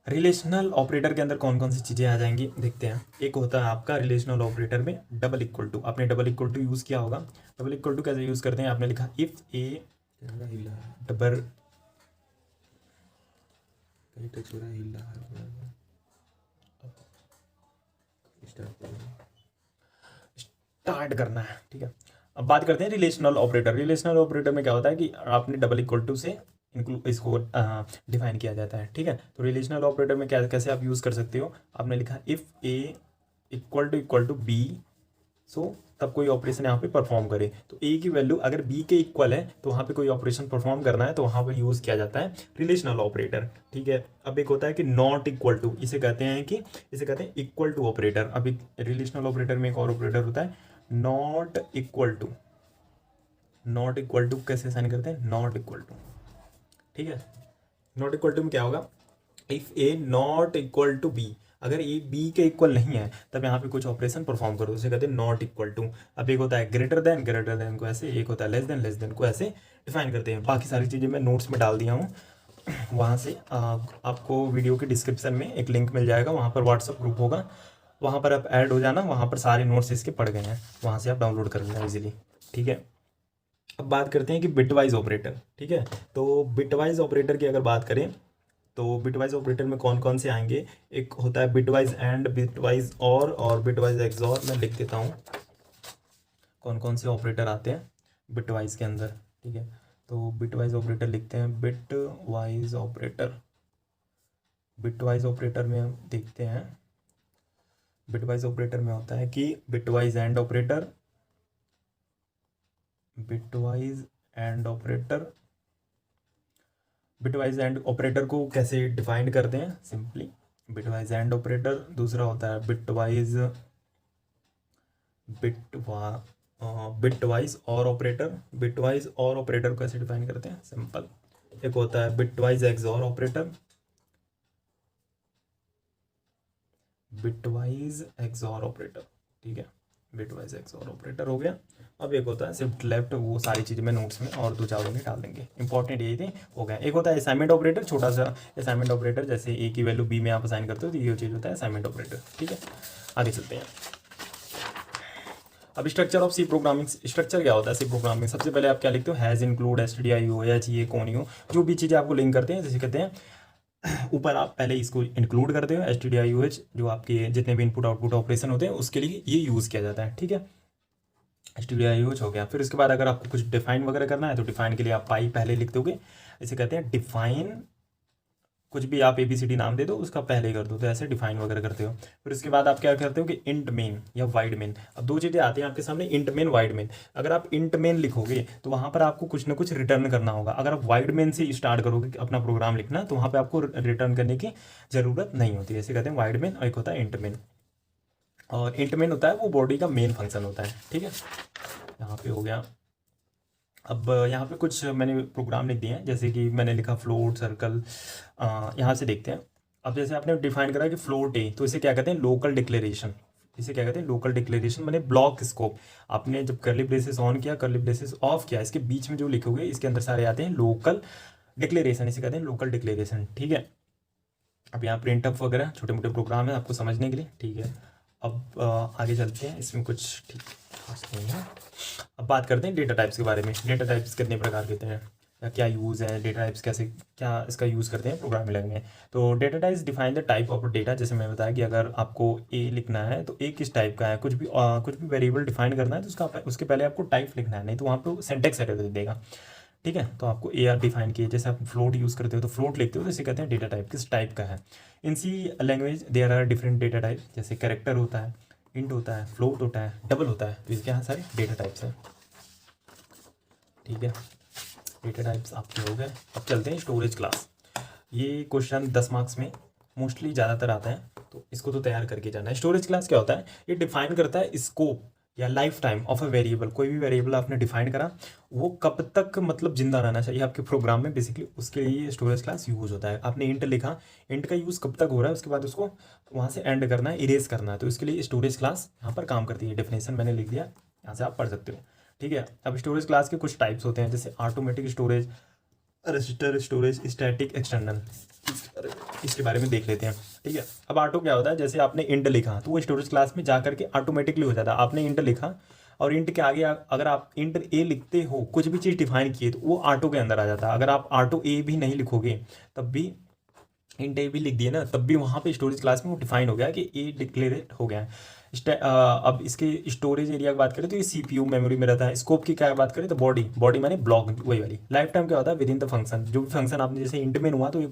relational operator के अंदर कौन कौन सी चीज़ें आ जाएंगी देखते हैं। एक होता है आपका रिलेशनल ऑपरेटर में डबल इक्वल टू, आपने डबल इक्वल टू यूज़ किया होगा। डबल इक्वल टू कैसे यूज़ करते हैं, आपने लिखा इफ़ ए डबल, स्टार्ट करना है। ठीक है, अब बात करते हैं रिलेशनल ऑपरेटर। रिलेशनल ऑपरेटर में क्या होता है कि आपने डबल इक्वल टू से इसको डिफाइन किया जाता है। ठीक है, तो रिलेशनल ऑपरेटर में क्या कैसे आप यूज़ कर सकते हो, आपने लिखा if A equal to B, so तब कोई ऑपरेशन यहाँ पे परफॉर्म करे, तो ए की वैल्यू अगर बी के इक्वल है तो वहाँ पे कोई ऑपरेशन परफॉर्म करना है तो वहाँ पे यूज़ किया जाता है रिलेशनल ऑपरेटर। ठीक है, अब एक होता है कि नॉट इक्वल टू, इसे कहते हैं इक्वल टू ऑपरेटर। अब एक रिलेशनल ऑपरेटर में एक और ऑपरेटर होता है not equal to. Not equal to कैसे साइन करते हैं, नॉट इक्वल टू। ठीक है, नॉट इक्वल टू में क्या होगा, if A not equal to B, अगर ए बी के इक्वल नहीं है तब यहाँ पे कुछ ऑपरेशन परफॉर्म करो, उसे कहते हैं नॉट इक्वल टू। अब एक होता है ग्रेटर देन को ऐसे, एक होता है लेस देन को ऐसे डिफाइन करते हैं। बाकी सारी चीज़ें मैं नोट्स में डाल दिया हूँ, वहाँ से आपको वीडियो के डिस्क्रिप्शन में एक लिंक मिल जाएगा, वहाँ पर व्हाट्सअप ग्रुप होगा, वहाँ पर आप ऐड हो जाना, वहाँ पर सारे नोट्स इसके पढ़ गए हैं, वहाँ से आप डाउनलोड कर लेना इजीली, ठीक है। अब बात करते हैं कि बिटवाइज ऑपरेटर, ठीक है। तो बिटवाइज ऑपरेटर की अगर बात करें तो बिटवाइज ऑपरेटर में कौन कौन से आएंगे, एक होता है बिटवाइज एंड, बिटवाइज और बिटवाइज एक्सॉर। मैं लिख देता हूँ कौन कौन से ऑपरेटर आते हैं बिटवाइज के अंदर, ठीक है। तो बिटवाइज ऑपरेटर लिखते हैं, बिटवाइज ऑपरेटर। बिटवाइज ऑपरेटर में हम देखते हैं, बिटवाइज ऑपरेटर में होता है कि bitwise and operator, bitwise and operator. Bitwise and operator को कैसे डिफाइन करते हैं, सिंपली बिटवाइज एंड ऑपरेटर। दूसरा होता है बिटवाइज बिटवाइज और ऑपरेटर। बिटवाइज और ऑपरेटर को कैसे डिफाइन करते हैं, सिंपल। एक होता है bitwise XOR operator, bitwise XOR operator, ठीक है। बिटवाइज एक्सॉर ऑपरेटर हो गया। अब एक होता है शिफ्ट लेफ्ट, वो सारी चीज़ें मैं नोट्स में और दो चार में डाल देंगे, इंपॉर्टेंट यही थे, हो गया। एक होता है असाइनमेंट ऑपरेटर, छोटा सा असाइनमेंट ऑपरेटर, जैसे ए की वैल्यू बी में आप असाइन करते हो तो ये चीज़ होता है असाइनमेंट ऑपरेटर, ठीक है। आगे चलते हैं। अब structure of C programming, structure क्या होता है सी प्रोग्रामिंग, सबसे पहले आप क्या लिखते हो, has, include, stdio, HE, conio, जो भी चीज़ें आपको लिंक करते हैं, जैसे कहते हैं ऊपर आप पहले इसको इंक्लूड करते हो, stdio, जो आपके जितने भी इनपुट आउटपुट ऑपरेशन होते हैं उसके लिए ये यूज़ किया जाता है, ठीक है। stdio हो गया। फिर उसके बाद अगर आपको कुछ डिफाइन वगैरह करना है तो डिफाइन के लिए आप पाई पहले लिख दोगे, इसे कहते हैं डिफाइन। कुछ भी आप ABCD नाम दे दो, उसका पहले कर दो, तो ऐसे डिफाइन वगैरह करते हो। फिर उसके बाद आप क्या करते हो कि इंट मेन या वाइड मेन। अब दो चीज़ें आती हैं आपके सामने, इंट मेन, वाइड मेन। अगर आप इंट मेन लिखोगे तो वहाँ पर आपको कुछ ना कुछ रिटर्न करना होगा। अगर आप वाइड मेन से स्टार्ट करोगे अपना प्रोग्राम लिखना तो वहाँ पर आपको रिटर्न करने की ज़रूरत नहीं होती, ऐसे कहते हैं वाइड मेन। और एक होता है इंट मेन, और इंट मेन होता है वो बॉडी का मेन फंक्शन होता है, ठीक है। यहाँ पे हो गया। अब यहाँ पे कुछ मैंने प्रोग्राम लिख दिए हैं, जैसे कि मैंने लिखा फ्लोट, सर्कल। यहाँ से देखते हैं। अब जैसे आपने डिफाइन करा कि फ्लोट ए, तो इसे क्या कहते हैं, लोकल डिक्लेरेशन। इसे क्या कहते हैं, लोकल डिक्लेरेशन, मैंने ब्लॉक स्कोप। आपने जब कर्ली ब्रेसेस ऑन किया, कर्ली ब्रेसेस ऑफ किया, इसके बीच में जो लिखोगे इसके अंदर सारे आते हैं लोकल डिक्लेरेशन, इसे कहते हैं लोकल डिक्लेरेशन, ठीक है। अब यहाँ प्रिंट अप वगैरह छोटे मोटे प्रोग्राम है आपको समझने के लिए, ठीक है। अब आगे चलते हैं, इसमें कुछ ठीक खास नहीं है। अब बात करते हैं डेटा टाइप्स के बारे में। डेटा टाइप्स कितने प्रकार के हैं या क्या यूज़ है, डेटा टाइप्स कैसे, क्या इसका यूज़ करते हैं प्रोग्रामिंग लैंग्वेज में। तो data types define the type of data. जैसे मैं बताया कि अगर आपको ए लिखना है तो ए किस टाइप का है, कुछ भी वेरिएबल डिफाइन करना है तो उसके पहले आपको टाइप लिखना है, नहीं तो वहाँ पर सिंटैक्स एरर दे देगा, ठीक है। तो आपको AR डिफाइन किए, जैसे आप फ्लोट यूज़ करते हो तो फ्लोट लिखते हो तो इसे कहते हैं डेटा टाइप, किस टाइप का है। In C language there are different data type, जैसे कैरेक्टर होता है, इंट होता है, फ्लोट होता है, डबल होता है, तो इसके यहाँ सारे डेटा टाइप्स हैं, ठीक है। डेटा टाइप्स आपके हो गए। अब चलते हैं स्टोरेज क्लास। ये क्वेश्चन 10 मार्क्स में मोस्टली ज़्यादातर आता है, तो इसको तो तैयार करके जाना है। स्टोरेज क्लास क्या होता है, ये डिफाइन करता है स्कोप या life time of a variable. कोई भी वेरिएबल आपने डिफाइन करा, वो कब तक मतलब जिंदा रहना चाहिए आपके प्रोग्राम में, बेसिकली उसके लिए स्टोरेज क्लास यूज़ होता है। आपने इंट लिखा, इंट का यूज़ कब तक हो रहा है, उसके बाद उसको वहाँ से एंड करना है, इरेज करना है, तो इसके लिए स्टोरेज क्लास यहाँ पर काम करती है। डेफिनेशन मैंने लिख दिया, यहाँ से आप पढ़ सकते हो, ठीक है। अब स्टोरेज क्लास के कुछ टाइप्स होते हैं, जैसे automatic storage, register storage, static, external. इसके बारे में देख लेते हैं, ठीक है। अब ऑटो क्या होता है, जैसे आपने इंट लिखा तो वो स्टोरेज क्लास में जा करके ऑटोमेटिकली हो जाता है। आपने इंट लिखा और इंट के आगे अगर आप इंट ए लिखते हो, कुछ भी चीज़ डिफाइन किए, तो वो ऑटो के अंदर आ जाता है। अगर आप ऑटो ए भी नहीं लिखोगे तब भी, इंट ए भी लिख दिए ना, तब भी वहाँ पे स्टोरेज क्लास में वो डिफाइन हो गया कि ए डिक्लेरेट हो गया है। अब इसके स्टोरेज एरिया की बात करें तो ये CPU मेमोरी में रहता है। स्कोप की क्या बात करें तो बॉडी माने ब्लॉक, वही वाली। लाइफ टाइम क्या होता है, विद इन द फंक्शन, जो भी फंक्शन आपने जैसे इंट में हुआ तो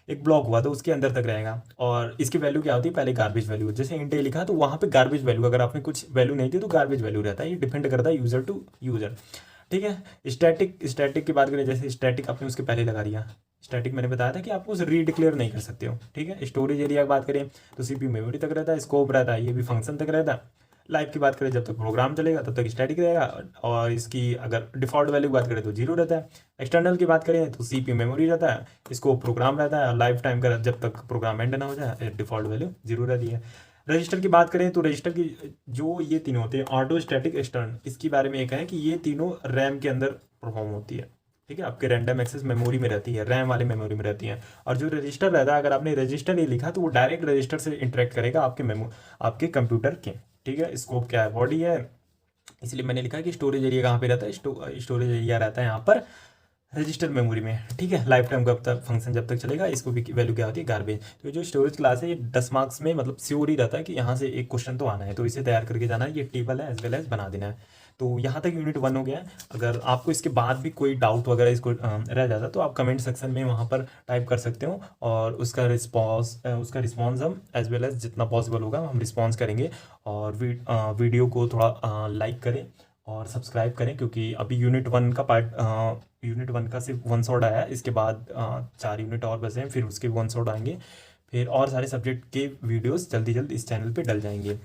एक ब्लॉक हुआ तो उसके अंदर तक रहेगा। और इसकी वैल्यू क्या होती है, पहले गार्बेज वैल्यू, जैसे इंट ए लिखा तो वहाँ पे गार्बेज वैल्यू, अगर आपने कुछ वैल्यू नहीं दी तो गार्बेज वैल्यू रहता है। ये डिपेंड करता है यूजर टू यूजर, ठीक है। स्टैटिक की बात करें, जैसे स्टैटिक आपने उसके पहले लगा दिया, स्टैटिक मैंने बताया था कि आप उसे रीडिक्लेयर नहीं कर सकते हो, ठीक है। स्टोरेज एरिया की बात करें तो CPU मेमोरी तक रहता है, स्कोप रहता है, ये भी फंक्शन तक रहता है। लाइव की बात करें जब तक प्रोग्राम चलेगा तब तक स्टैटिक रहेगा, और इसकी अगर डिफ़ॉल्ट वैल्यू की बात करें तो 0 रहता है। एक्सटर्नल की बात करें तो CPU मेमोरी रहता है, इसको प्रोग्राम रहता है, और लाइफ टाइम का जब तक प्रोग्राम एंड ना हो जाए डिफ़ॉल्ट वैल्यू 0 रहती है। रजिस्टर की बात करें तो रजिस्टर की जो ये तीनों होते हैं ऑटो, स्टैटिक, एक्सटर्न, इसके बारे में एक है कि ये तीनों रैम के अंदर परफॉर्म होती है। ठीक है, आपके रैंडम एक्सेस मेमोरी में रहती है, रैम वाले मेमोरी में रहती है। और जो रजिस्टर रहता है, अगर आपने रजिस्टर नहीं लिखा तो वो डायरेक्ट रजिस्टर से इंटरेक्ट करेगा आपके कंप्यूटर के। ठीक है, स्कोप क्या है, बॉडी है, इसलिए मैंने लिखा कि स्टोरेज एरिया कहाँ पे रहता है, स्टोरेज एरिया रहता है यहाँ पर रजिस्टर मेमोरी में। ठीक है, लाइफ टाइम कब तक फंक्शन जब तक चलेगा, इसको भी वैल्यू क्या होती है, गार्बेज। तो ये जो स्टोरेज क्लास है ये 10 मार्क्स में मतलब श्योर ही रहता है कि यहाँ से एक क्वेश्चन तो आना है, तो इसे तैयार करके जाना है। ये टेबल है एज वेल एज बना देना है। तो यहाँ तक यूनिट 1 हो गया है। अगर आपको इसके बाद भी कोई डाउट वगैरह इसको रह जाता तो आप कमेंट सेक्शन में वहाँ पर टाइप कर सकते हो, और उसका रिस्पॉन्स हम एज वेल एज जितना पॉसिबल होगा हम रिस्पॉन्स करेंगे। और वीडियो को थोड़ा लाइक करें और सब्सक्राइब करें, क्योंकि अभी यूनिट 1 का सिर्फ 1 शॉट आया है। इसके बाद 4 यूनिट और बचे हैं, फिर उसके 1 शॉट आएंगे, फिर और सारे सब्जेक्ट के वीडियोस जल्दी इस चैनल पे डल जाएंगे।